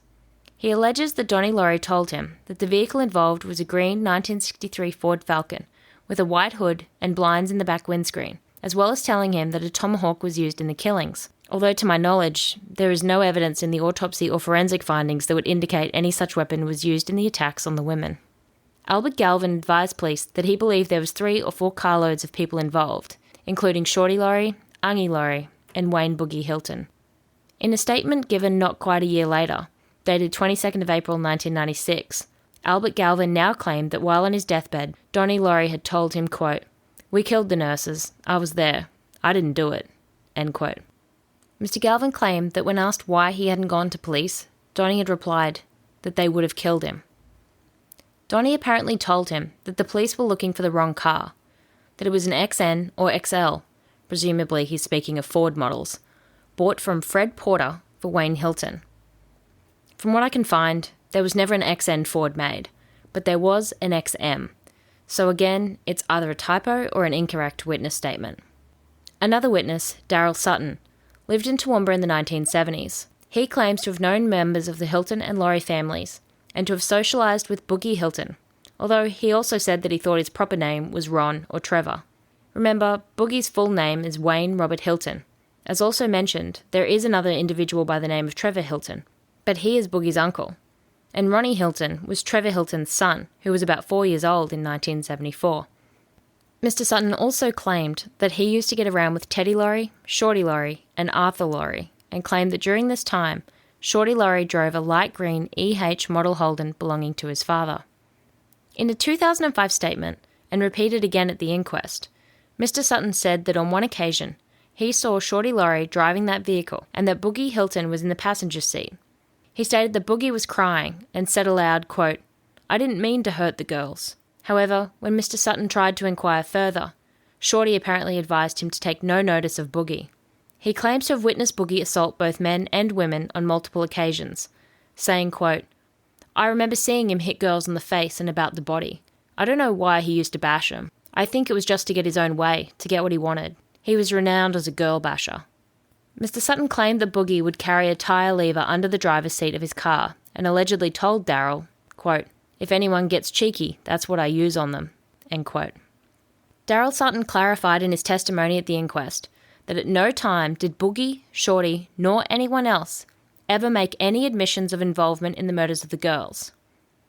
He alleges that Donnie Laurie told him that the vehicle involved was a green 1963 Ford Falcon with a white hood and blinds in the back windscreen, as well as telling him that a tomahawk was used in the killings, although to my knowledge, there is no evidence in the autopsy or forensic findings that would indicate any such weapon was used in the attacks on the women. Albert Galvin advised police that he believed there was 3 or 4 carloads of people involved, including Shorty Laurie, Ungie Laurie, and Wayne Boogie Hilton. In a statement given not quite a year later, dated 22nd of April 1996, Albert Galvin now claimed that while on his deathbed, Donnie Laurie had told him, quote, "We killed the nurses. I was there. I didn't do it." End quote. Mr. Galvin claimed that when asked why he hadn't gone to police, Donnie had replied that they would have killed him. Donnie apparently told him that the police were looking for the wrong car, that it was an XN or XL, presumably he's speaking of Ford models, bought from Fred Porter for Wayne Hilton. From what I can find, there was never an XN Ford made, but there was an XM. So again, it's either a typo or an incorrect witness statement. Another witness, Daryl Sutton, lived in Toowoomba in the 1970s. He claims to have known members of the Hilton and Laurie families, and to have socialised with Boogie Hilton, although he also said that he thought his proper name was Ron or Trevor. Remember, Boogie's full name is Wayne Robert Hilton. As also mentioned, there is another individual by the name of Trevor Hilton, but he is Boogie's uncle. And Ronnie Hilton was Trevor Hilton's son, who was about 4 years old in 1974. Mr. Sutton also claimed that he used to get around with Teddy Laurie, Shorty Laurie, and Arthur Laurie, and claimed that during this time, Shorty Laurie drove a light green EH model Holden belonging to his father. In a 2005 statement, and repeated again at the inquest, Mr. Sutton said that on one occasion, he saw Shorty Laurie driving that vehicle and that Boogie Hilton was in the passenger seat. He stated that Boogie was crying and said aloud, quote, "I didn't mean to hurt the girls." However, when Mr. Sutton tried to inquire further, Shorty apparently advised him to take no notice of Boogie. He claims to have witnessed Boogie assault both men and women on multiple occasions, saying, quote, "I remember seeing him hit girls in the face and about the body. I don't know why he used to bash them. I think it was just to get his own way, to get what he wanted. He was renowned as a girl basher." Mr. Sutton claimed that Boogie would carry a tyre lever under the driver's seat of his car and allegedly told Daryl, quote, "If anyone gets cheeky, that's what I use on them." End quote. Daryl Sutton clarified in his testimony at the inquest that at no time did Boogie, Shorty, nor anyone else ever make any admissions of involvement in the murders of the girls,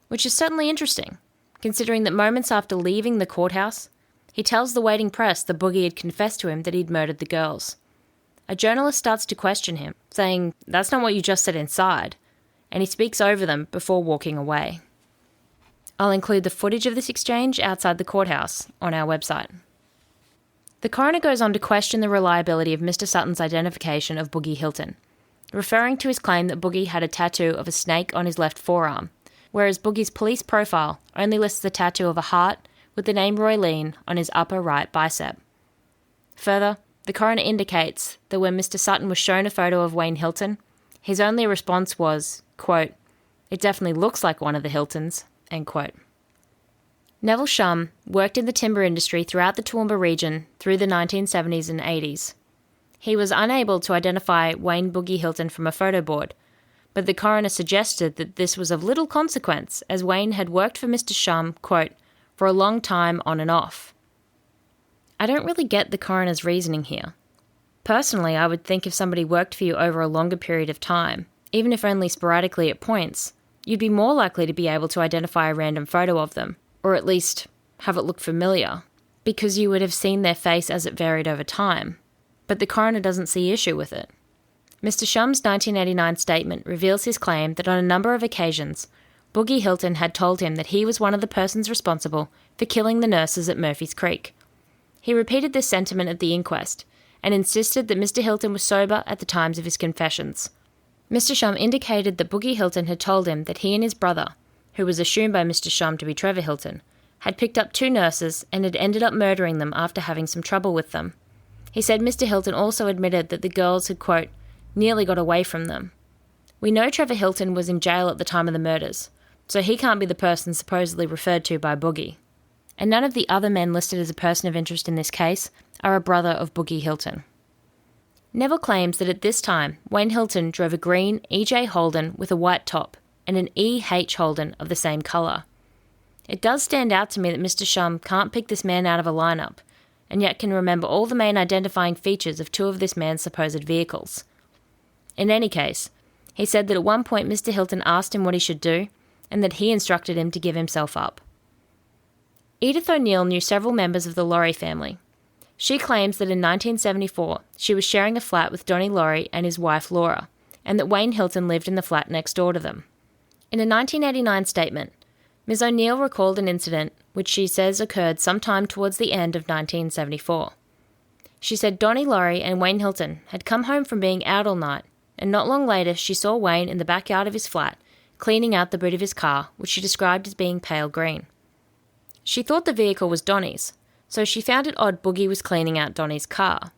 which is certainly interesting, considering that moments after leaving the courthouse, He tells the waiting press that Boogie had confessed to him that he'd murdered the girls. A journalist starts to question him, saying, "That's not what you just said inside," and he speaks over them before walking away. I'll include the footage of this exchange outside the courthouse on our website. The coroner goes on to question the reliability of Mr. Sutton's identification of Boogie Hilton, referring to his claim that Boogie had a tattoo of a snake on his left forearm, whereas Boogie's police profile only lists the tattoo of a heart with the name Roylene on his upper right bicep. Further, the coroner indicates that when Mr. Sutton was shown a photo of Wayne Hilton, his only response was, quote, "It definitely looks like one of the Hiltons," end quote. Neville Shum worked in the timber industry throughout the Toowoomba region through the 1970s and 80s. He was unable to identify Wayne Boogie Hilton from a photo board, but the coroner suggested that this was of little consequence as Wayne had worked for Mr. Shum, quote, "for a long time on and off." I don't really get the coroner's reasoning here. Personally, I would think if somebody worked for you over a longer period of time, even if only sporadically at points, you'd be more likely to be able to identify a random photo of them, or at least have it look familiar, because you would have seen their face as it varied over time. But the coroner doesn't see issue with it. Mr. Shum's 1989 statement reveals his claim that on a number of occasions, Boogie Hilton had told him that he was one of the persons responsible for killing the nurses at Murphy's Creek. He repeated this sentiment at the inquest, and insisted that Mr. Hilton was sober at the times of his confessions. Mr. Shum indicated that Boogie Hilton had told him that he and his brother, who was assumed by Mr. Shum to be Trevor Hilton, had picked up 2 nurses and had ended up murdering them after having some trouble with them. He said Mr. Hilton also admitted that the girls had, quote, "nearly got away from them." We know Trevor Hilton was in jail at the time of the murders, so he can't be the person supposedly referred to by Boogie. And none of the other men listed as a person of interest in this case are a brother of Boogie Hilton. Neville claims that at this time, Wayne Hilton drove a green EJ Holden with a white top and an EH Holden of the same colour. It does stand out to me that Mr. Shum can't pick this man out of a lineup, and yet can remember all the main identifying features of 2 of this man's supposed vehicles. In any case, he said that at one point Mr. Hilton asked him what he should do, and that he instructed him to give himself up. Edith O'Neill knew several members of the Laurie family. She claims that in 1974 she was sharing a flat with Donnie Laurie and his wife Laura, and that Wayne Hilton lived in the flat next door to them. In a 1989 statement, Ms. O'Neill recalled an incident which she says occurred sometime towards the end of 1974. She said Donnie Laurie and Wayne Hilton had come home from being out all night, and not long later she saw Wayne in the backyard of his flat, cleaning out the boot of his car, which she described as being pale green. She thought the vehicle was Donnie's, so she found it odd Boogie was cleaning out Donnie's car.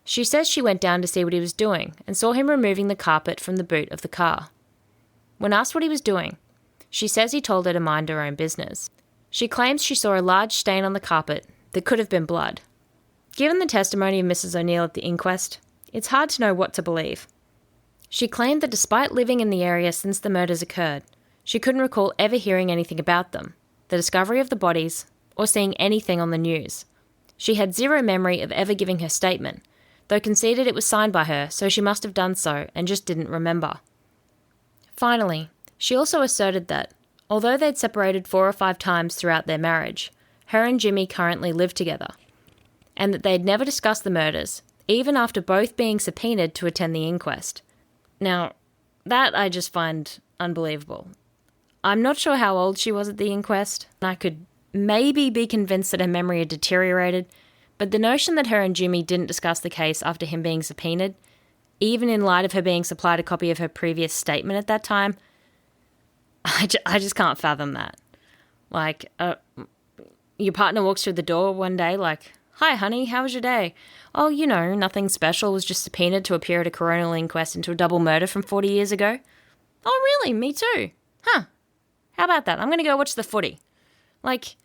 She says she went down to see what he was doing and saw him removing the carpet from the boot of the car. When asked what he was doing, she says he told her to mind her own business. She claims she saw a large stain on the carpet that could have been blood. Given the testimony of Mrs. O'Neill at the inquest, it's hard to know what to believe. She claimed that despite living in the area since the murders occurred, she couldn't recall ever hearing anything about them, the discovery of the bodies, or seeing anything on the news. She had zero memory of ever giving her statement, though conceded it was signed by her, so she must have done so and just didn't remember. Finally, she also asserted that, although they'd separated 4 or 5 times throughout their marriage, her and Jimmy currently lived together, and that they'd never discussed the murders, even after both being subpoenaed to attend the inquest. Now, that I just find unbelievable. I'm not sure how old she was at the inquest, and I could maybe be convinced that her memory had deteriorated, but the notion that her and Jimmy didn't discuss the case after him being subpoenaed, even in light of her being supplied a copy of her previous statement at that time, I just can't fathom that. Like, your partner walks through the door one day like, "Hi, honey, how was your day?" "Oh, nothing special, was just subpoenaed to appear at a coronial inquest into a double murder from 40 years ago." "Oh, really? Me too. Huh. How about that? I'm going to go watch the footy." Like,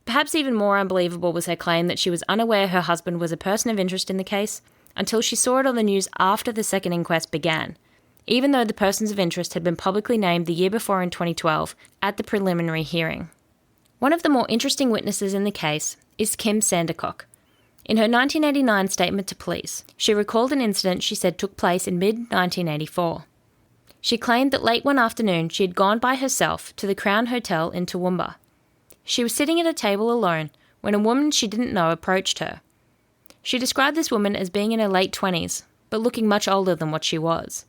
Perhaps even more unbelievable was her claim that she was unaware her husband was a person of interest in the case until she saw it on the news after the second inquest began, even though the persons of interest had been publicly named the year before in 2012 at the preliminary hearing. One of the more interesting witnesses in the case is Kim Sandercock. In her 1989 statement to police, she recalled an incident she said took place in mid-1984. She claimed that late one afternoon she had gone by herself to the Crown Hotel in Toowoomba. She was sitting at a table alone when a woman she didn't know approached her. She described this woman as being in her late 20s, but looking much older than what she was.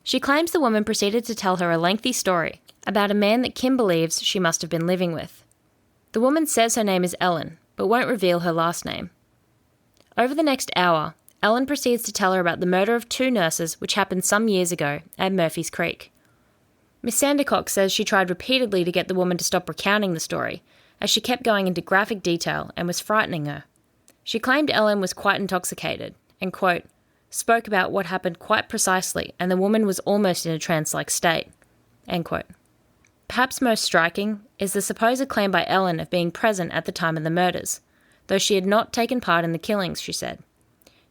She claims the woman proceeded to tell her a lengthy story about a man that Kim believes she must have been living with. The woman says her name is Ellen, but won't reveal her last name. Over the next hour, Ellen proceeds to tell her about the murder of 2 nurses which happened some years ago at Murphy's Creek. Miss Sandercock says she tried repeatedly to get the woman to stop recounting the story, as she kept going into graphic detail and was frightening her. She claimed Ellen was quite intoxicated and, quote, spoke about what happened quite precisely, and the woman was almost in a trance-like state, end quote. Perhaps most striking is the supposed claim by Ellen of being present at the time of the murders, though she had not taken part in the killings, she said.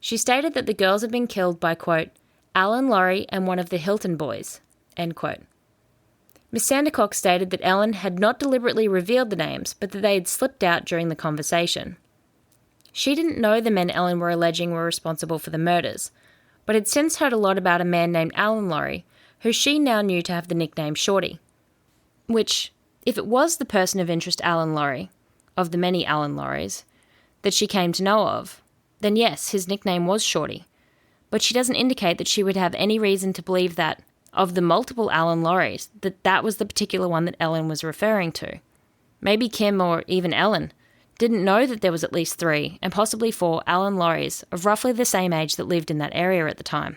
She stated that the girls had been killed by, quote, Alan Laurie and one of the Hilton boys, end quote. Miss Sandercock stated that Ellen had not deliberately revealed the names, but that they had slipped out during the conversation. She didn't know the men Ellen were alleging were responsible for the murders, but had since heard a lot about a man named Alan Laurie, who she now knew to have the nickname Shorty. Which, if it was the person of interest Alan Laurie, of the many Alan Lauries, that she came to know of, then yes, his nickname was Shorty. But she doesn't indicate that she would have any reason to believe that, of the multiple Alan Lauries, that was the particular one that Ellen was referring to. Maybe Kim, or even Ellen, didn't know that there was at least 3, and possibly 4, Alan Lauries of roughly the same age that lived in that area at the time.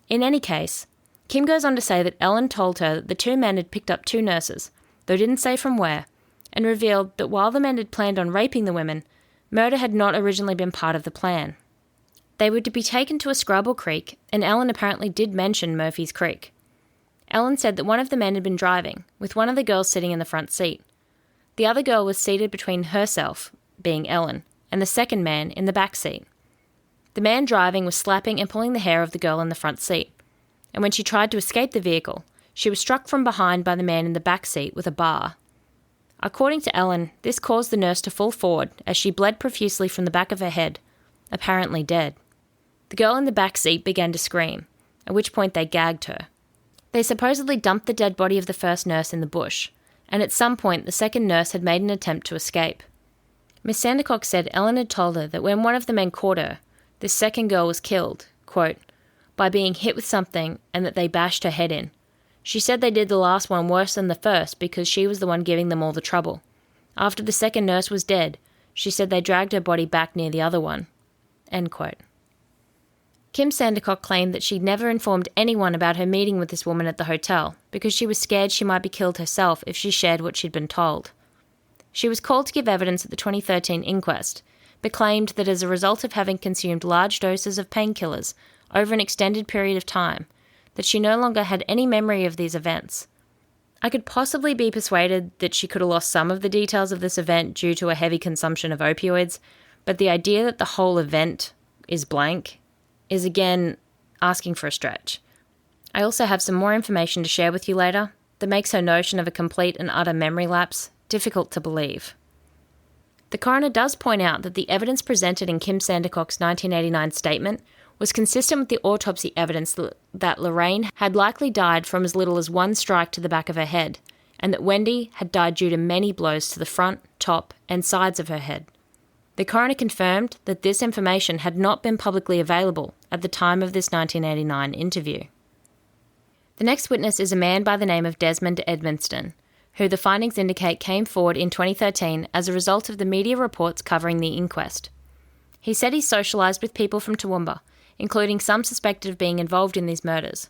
In any case, Kim goes on to say that Ellen told her that the 2 men had picked up 2 nurses, though didn't say from where, and revealed that while the men had planned on raping the women, murder had not originally been part of the plan. They were to be taken to a scrub or creek, and Ellen apparently did mention Murphy's Creek. Ellen said that one of the men had been driving, with one of the girls sitting in the front seat. The other girl was seated between herself, being Ellen, and the second man in the back seat. The man driving was slapping and pulling the hair of the girl in the front seat, and when she tried to escape the vehicle, she was struck from behind by the man in the back seat with a bar. According to Ellen, this caused the nurse to fall forward as she bled profusely from the back of her head, apparently dead. The girl in the back seat began to scream, at which point they gagged her. They supposedly dumped the dead body of the first nurse in the bush, and at some point the second nurse had made an attempt to escape. Miss Sandercock said Ellen had told her that when one of the men caught her, this second girl was killed, quote, by being hit with something and that they bashed her head in. She said they did the last one worse than the first because she was the one giving them all the trouble. After the second nurse was dead, she said they dragged her body back near the other one, end quote. Kim Sandercock claimed that she'd never informed anyone about her meeting with this woman at the hotel because she was scared she might be killed herself if she shared what she'd been told. She was called to give evidence at the 2013 inquest, but claimed that as a result of having consumed large doses of painkillers over an extended period of time, that she no longer had any memory of these events. I could possibly be persuaded that she could have lost some of the details of this event due to a heavy consumption of opioids, but the idea that the whole event is blank is again asking for a stretch. I also have some more information to share with you later that makes her notion of a complete and utter memory lapse difficult to believe. The coroner does point out that the evidence presented in Kim Sandercock's 1989 statement was consistent with the autopsy evidence that Lorraine had likely died from as little as 1 strike to the back of her head, and that Wendy had died due to many blows to the front, top, and sides of her head. The coroner confirmed that this information had not been publicly available at the time of this 1989 interview. The next witness is a man by the name of Desmond Edmonston, who the findings indicate came forward in 2013 as a result of the media reports covering the inquest. He said he socialised with people from Toowoomba, including some suspected of being involved in these murders.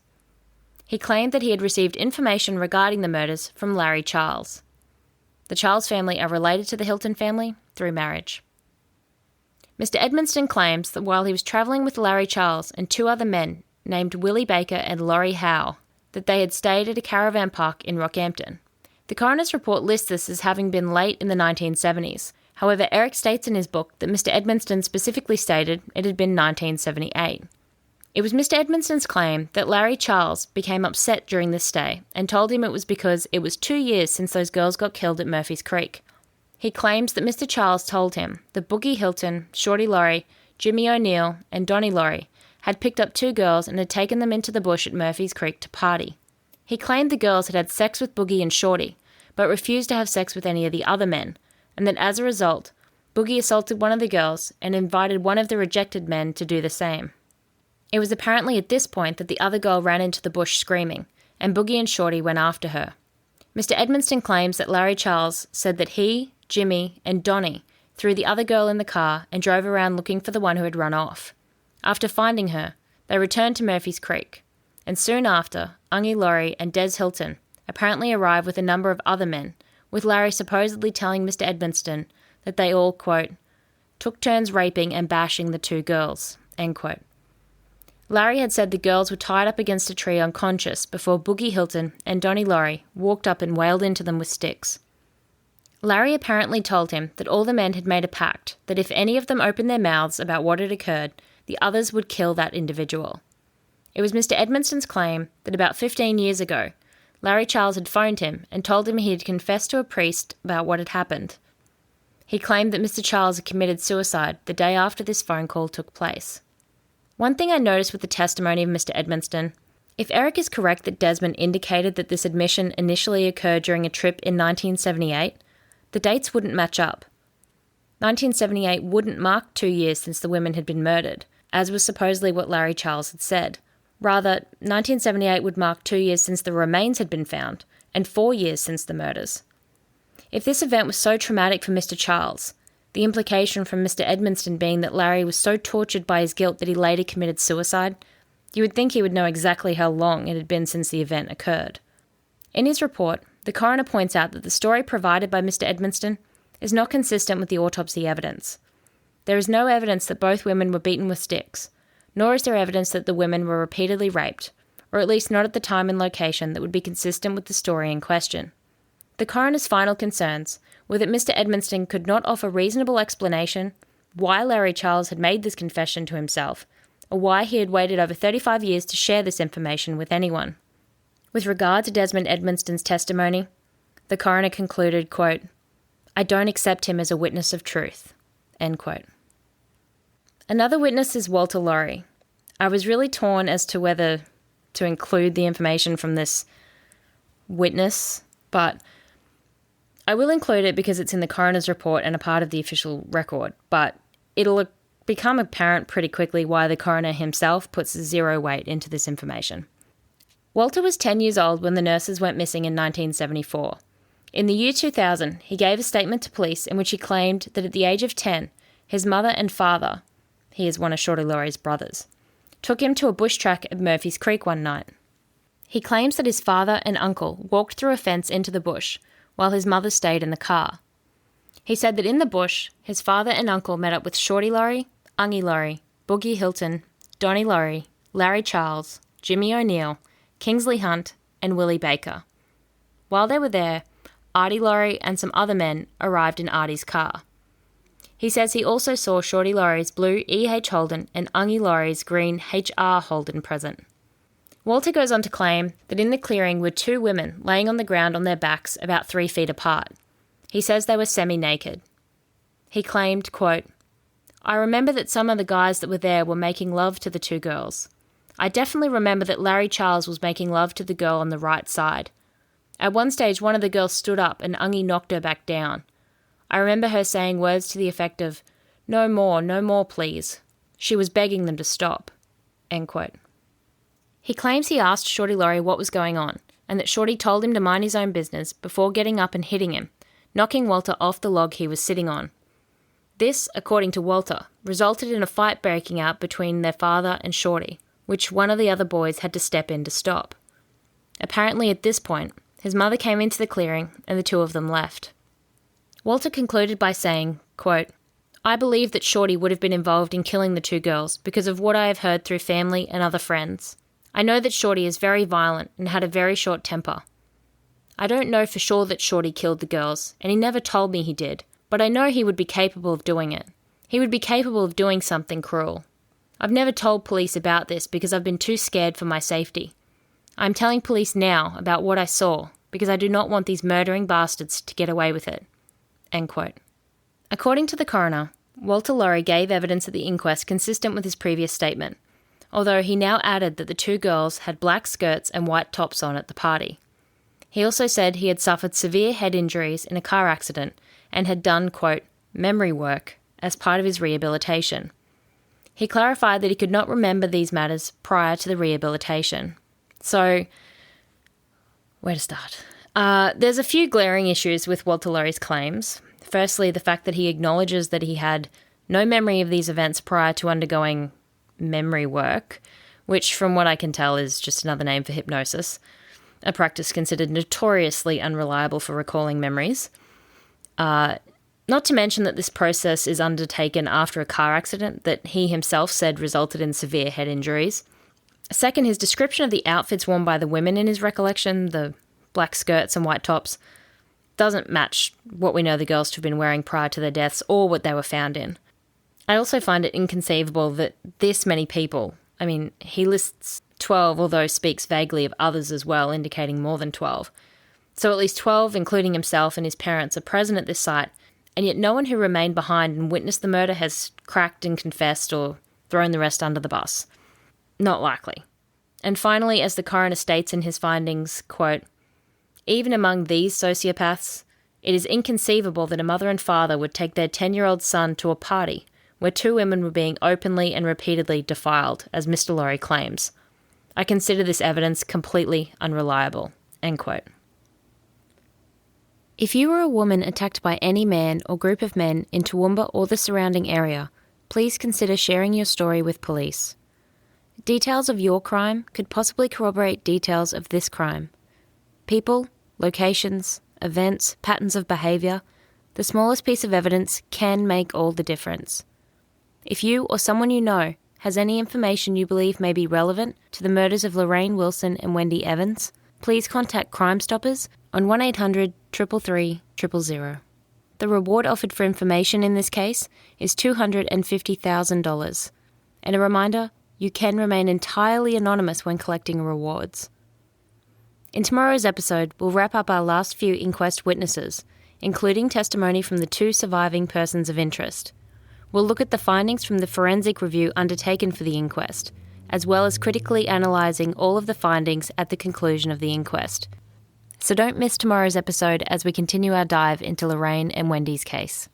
He claimed that he had received information regarding the murders from Larry Charles. The Charles family are related to the Hilton family through marriage. Mr. Edmonston claims that while he was travelling with Larry Charles and 2 other men named Willie Baker and Laurie Howe, that they had stayed at a caravan park in Rockhampton. The coroner's report lists this as having been late in the 1970s. However, Eric states in his book that Mr. Edmonston specifically stated it had been 1978. It was Mr. Edmonston's claim that Larry Charles became upset during this stay and told him it was because it was 2 years since those girls got killed at Murphy's Creek. He claims that Mr. Charles told him that Boogie Hilton, Shorty Laurie, Jimmy O'Neill, and Donnie Laurie had picked up 2 girls and had taken them into the bush at Murphy's Creek to party. He claimed the girls had had sex with Boogie and Shorty, but refused to have sex with any of the other men, and that as a result, Boogie assaulted one of the girls and invited one of the rejected men to do the same. It was apparently at this point that the other girl ran into the bush screaming, and Boogie and Shorty went after her. Mr. Edmonston claims that Larry Charles said that he, Jimmy, and Donnie threw the other girl in the car and drove around looking for the one who had run off. After finding her, they returned to Murphy's Creek, and soon after, Ungie Laurie and Des Hilton apparently arrived with a number of other men, with Larry supposedly telling Mr. Edmonston that they all, quote, took turns raping and bashing the two girls, end quote. Larry had said the girls were tied up against a tree unconscious before Boogie Hilton and Donnie Laurie walked up and wailed into them with sticks. Larry apparently told him that all the men had made a pact that if any of them opened their mouths about what had occurred, the others would kill that individual. It was Mr. Edmonston's claim that about 15 years ago, Larry Charles had phoned him and told him he had confessed to a priest about what had happened. He claimed that Mr. Charles had committed suicide the day after this phone call took place. One thing I noticed with the testimony of Mr. Edmonston, if Eric is correct that Desmond indicated that this admission initially occurred during a trip in 1978, the dates wouldn't match up. 1978 wouldn't mark 2 years since the women had been murdered, as was supposedly what Larry Charles had said. Rather, 1978 would mark 2 years since the remains had been found, and 4 years since the murders. If this event was so traumatic for Mr. Charles, the implication from Mr. Edmonston being that Larry was so tortured by his guilt that he later committed suicide, you would think he would know exactly how long it had been since the event occurred. In his report, the coroner points out that the story provided by Mr. Edmonston is not consistent with the autopsy evidence. There is no evidence that both women were beaten with sticks, nor is there evidence that the women were repeatedly raped, or at least not at the time and location that would be consistent with the story in question. The coroner's final concerns were that Mr. Edmonston could not offer reasonable explanation why Larry Charles had made this confession to himself, or why he had waited over 35 years to share this information with anyone. With regard to Desmond Edmonston's testimony, the coroner concluded, quote, I don't accept him as a witness of truth, end quote. Another witness is Walter Laurie. I was really torn as to whether to include the information from this witness, but I will include it because it's in the coroner's report and a part of the official record, but it'll become apparent pretty quickly why the coroner himself puts zero weight into this information. Walter was 10 years old when the nurses went missing in 1974. In the year 2000, he gave a statement to police in which he claimed that at the age of 10, his mother and father, he is one of Shorty Laurie's brothers, took him to a bush track at Murphy's Creek one night. He claims that his father and uncle walked through a fence into the bush, while his mother stayed in the car. He said that in the bush, his father and uncle met up with Shorty Laurie, Ungie Laurie, Boogie Hilton, Donnie Laurie, Larry Charles, Jimmy O'Neill, Kingsley Hunt, and Willie Baker. While they were there, Artie Laurie and some other men arrived in Artie's car. He says he also saw Shorty Laurie's blue E.H. Holden and Ungie Laurie's green H.R. Holden present. Walter goes on to claim that in the clearing were two women laying on the ground on their backs about 3 feet apart. He says they were semi-naked. He claimed, quote, I remember that some of the guys that were there were making love to the two girls. I definitely remember that Larry Charles was making love to the girl on the right side. At one stage, one of the girls stood up and Ungie knocked her back down. I remember her saying words to the effect of, no more, please. She was begging them to stop. End quote. He claims he asked Shorty Laurie what was going on, and that Shorty told him to mind his own business before getting up and hitting him, knocking Walter off the log he was sitting on. This, according to Walter, resulted in a fight breaking out between their father and Shorty, which one of the other boys had to step in to stop. Apparently at this point, his mother came into the clearing and the two of them left. Walter concluded by saying, quote, I believe that Shorty would have been involved in killing the two girls because of what I have heard through family and other friends. I know that Shorty is very violent and had a very short temper. I don't know for sure that Shorty killed the girls, and he never told me he did, but I know he would be capable of doing it. He would be capable of doing something cruel. I've never told police about this because I've been too scared for my safety. I'm telling police now about what I saw because I do not want these murdering bastards to get away with it. End quote. According to the coroner, Walter Laurie gave evidence at the inquest consistent with his previous statement, although he now added that the two girls had black skirts and white tops on at the party. He also said he had suffered severe head injuries in a car accident and had done, quote, memory work as part of his rehabilitation. He clarified that he could not remember these matters prior to the rehabilitation. So, where to start? There's a few glaring issues with Walter Lurie's claims. Firstly, the fact that he acknowledges that he had no memory of these events prior to undergoing memory work, which from what I can tell is just another name for hypnosis, a practice considered notoriously unreliable for recalling memories. Not to mention that this process is undertaken after a car accident that he himself said resulted in severe head injuries. Second, his description of the outfits worn by the women in his recollection, the black skirts and white tops, doesn't match what we know the girls to have been wearing prior to their deaths or what they were found in. I also find it inconceivable that this many people, I mean, he lists 12, although speaks vaguely of others as well, indicating more than 12. So at least 12, including himself and his parents, are present at this site, and yet no one who remained behind and witnessed the murder has cracked and confessed or thrown the rest under the bus. Not likely. And finally, as the coroner states in his findings, quote, even among these sociopaths, it is inconceivable that a mother and father would take their 10-year-old son to a party where two women were being openly and repeatedly defiled, as Mr. Lurie claims. I consider this evidence completely unreliable. End quote. If you were a woman attacked by any man or group of men in Toowoomba or the surrounding area, please consider sharing your story with police. Details of your crime could possibly corroborate details of this crime. People, locations, events, patterns of behaviour, the smallest piece of evidence can make all the difference. If you or someone you know has any information you believe may be relevant to the murders of Lorraine Wilson and Wendy Evans, please contact Crime Stoppers on 1800 333 000. The reward offered for information in this case is $250,000. And a reminder, you can remain entirely anonymous when collecting rewards. In tomorrow's episode, we'll wrap up our last few inquest witnesses, including testimony from the two surviving persons of interest. We'll look at the findings from the forensic review undertaken for the inquest, as well as critically analysing all of the findings at the conclusion of the inquest. So don't miss tomorrow's episode as we continue our dive into Lorraine and Wendy's case.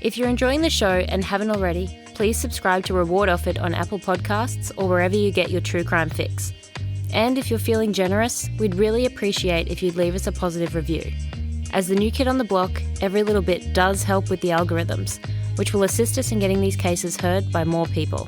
If you're enjoying the show and haven't already, please subscribe to Reward Offered on Apple Podcasts or wherever you get your true crime fix. And if you're feeling generous, we'd really appreciate if you'd leave us a positive review. As the new kid on the block, every little bit does help with the algorithms, which will assist us in getting these cases heard by more people.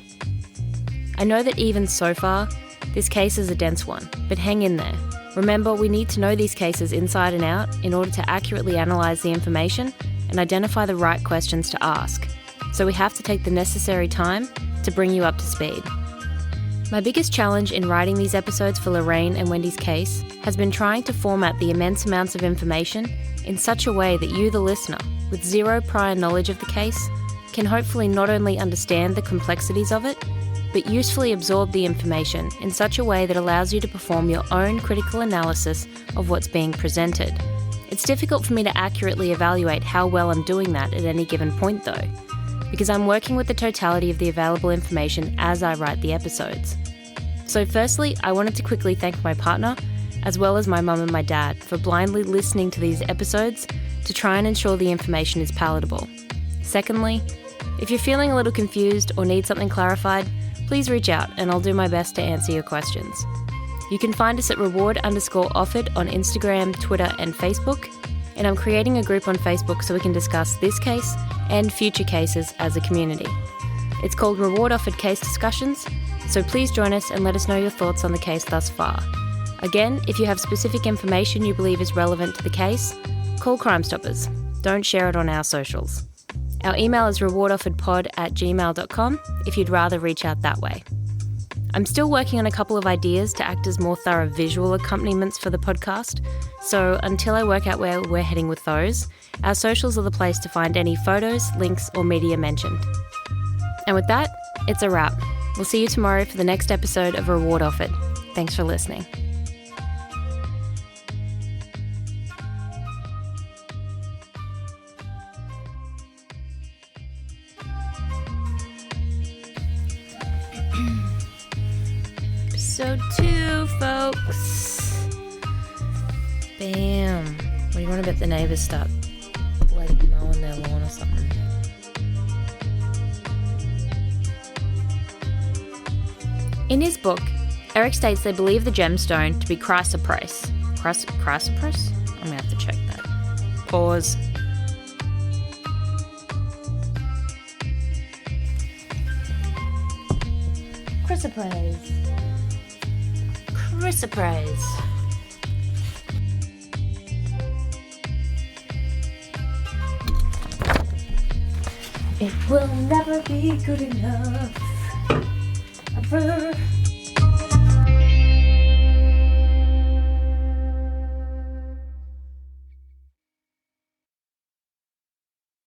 I know that even so far, this case is a dense one, but hang in there. Remember, we need to know these cases inside and out in order to accurately analyse the information and identify the right questions to ask. So we have to take the necessary time to bring you up to speed. My biggest challenge in writing these episodes for Lorraine and Wendy's case has been trying to format the immense amounts of information in such a way that you, the listener, with zero prior knowledge of the case, can hopefully not only understand the complexities of it, but usefully absorb the information in such a way that allows you to perform your own critical analysis of what's being presented. It's difficult for me to accurately evaluate how well I'm doing that at any given point though, because I'm working with the totality of the available information as I write the episodes. So firstly, I wanted to quickly thank my partner, as well as my mum and my dad, for blindly listening to these episodes to try and ensure the information is palatable. Secondly, if you're feeling a little confused or need something clarified, please reach out and I'll do my best to answer your questions. You can find us at reward_offered on Instagram, Twitter and Facebook, and I'm creating a group on Facebook so we can discuss this case and future cases as a community. It's called Reward Offered Case Discussions, so please join us and let us know your thoughts on the case thus far. Again, if you have specific information you believe is relevant to the case, call Crime Stoppers. Don't share it on our socials. Our email is rewardofferedpod@gmail.com if you'd rather reach out that way. I'm still working on a couple of ideas to act as more thorough visual accompaniments for the podcast, so until I work out where we're heading with those, our socials are the place to find any photos, links or media mentioned. And with that, it's a wrap. We'll see you tomorrow for the next episode of Reward Offered. Thanks for listening. episode 2, folks. Bam. What do you want to bet the neighbours start bloody mowing their lawn or something? In his book, Eric states they believe the gemstone to be chrysoprase. Chrysoprase? I'm going to have to check that. Pause. Chrysoprase. Chrysoprase. It will never be good enough.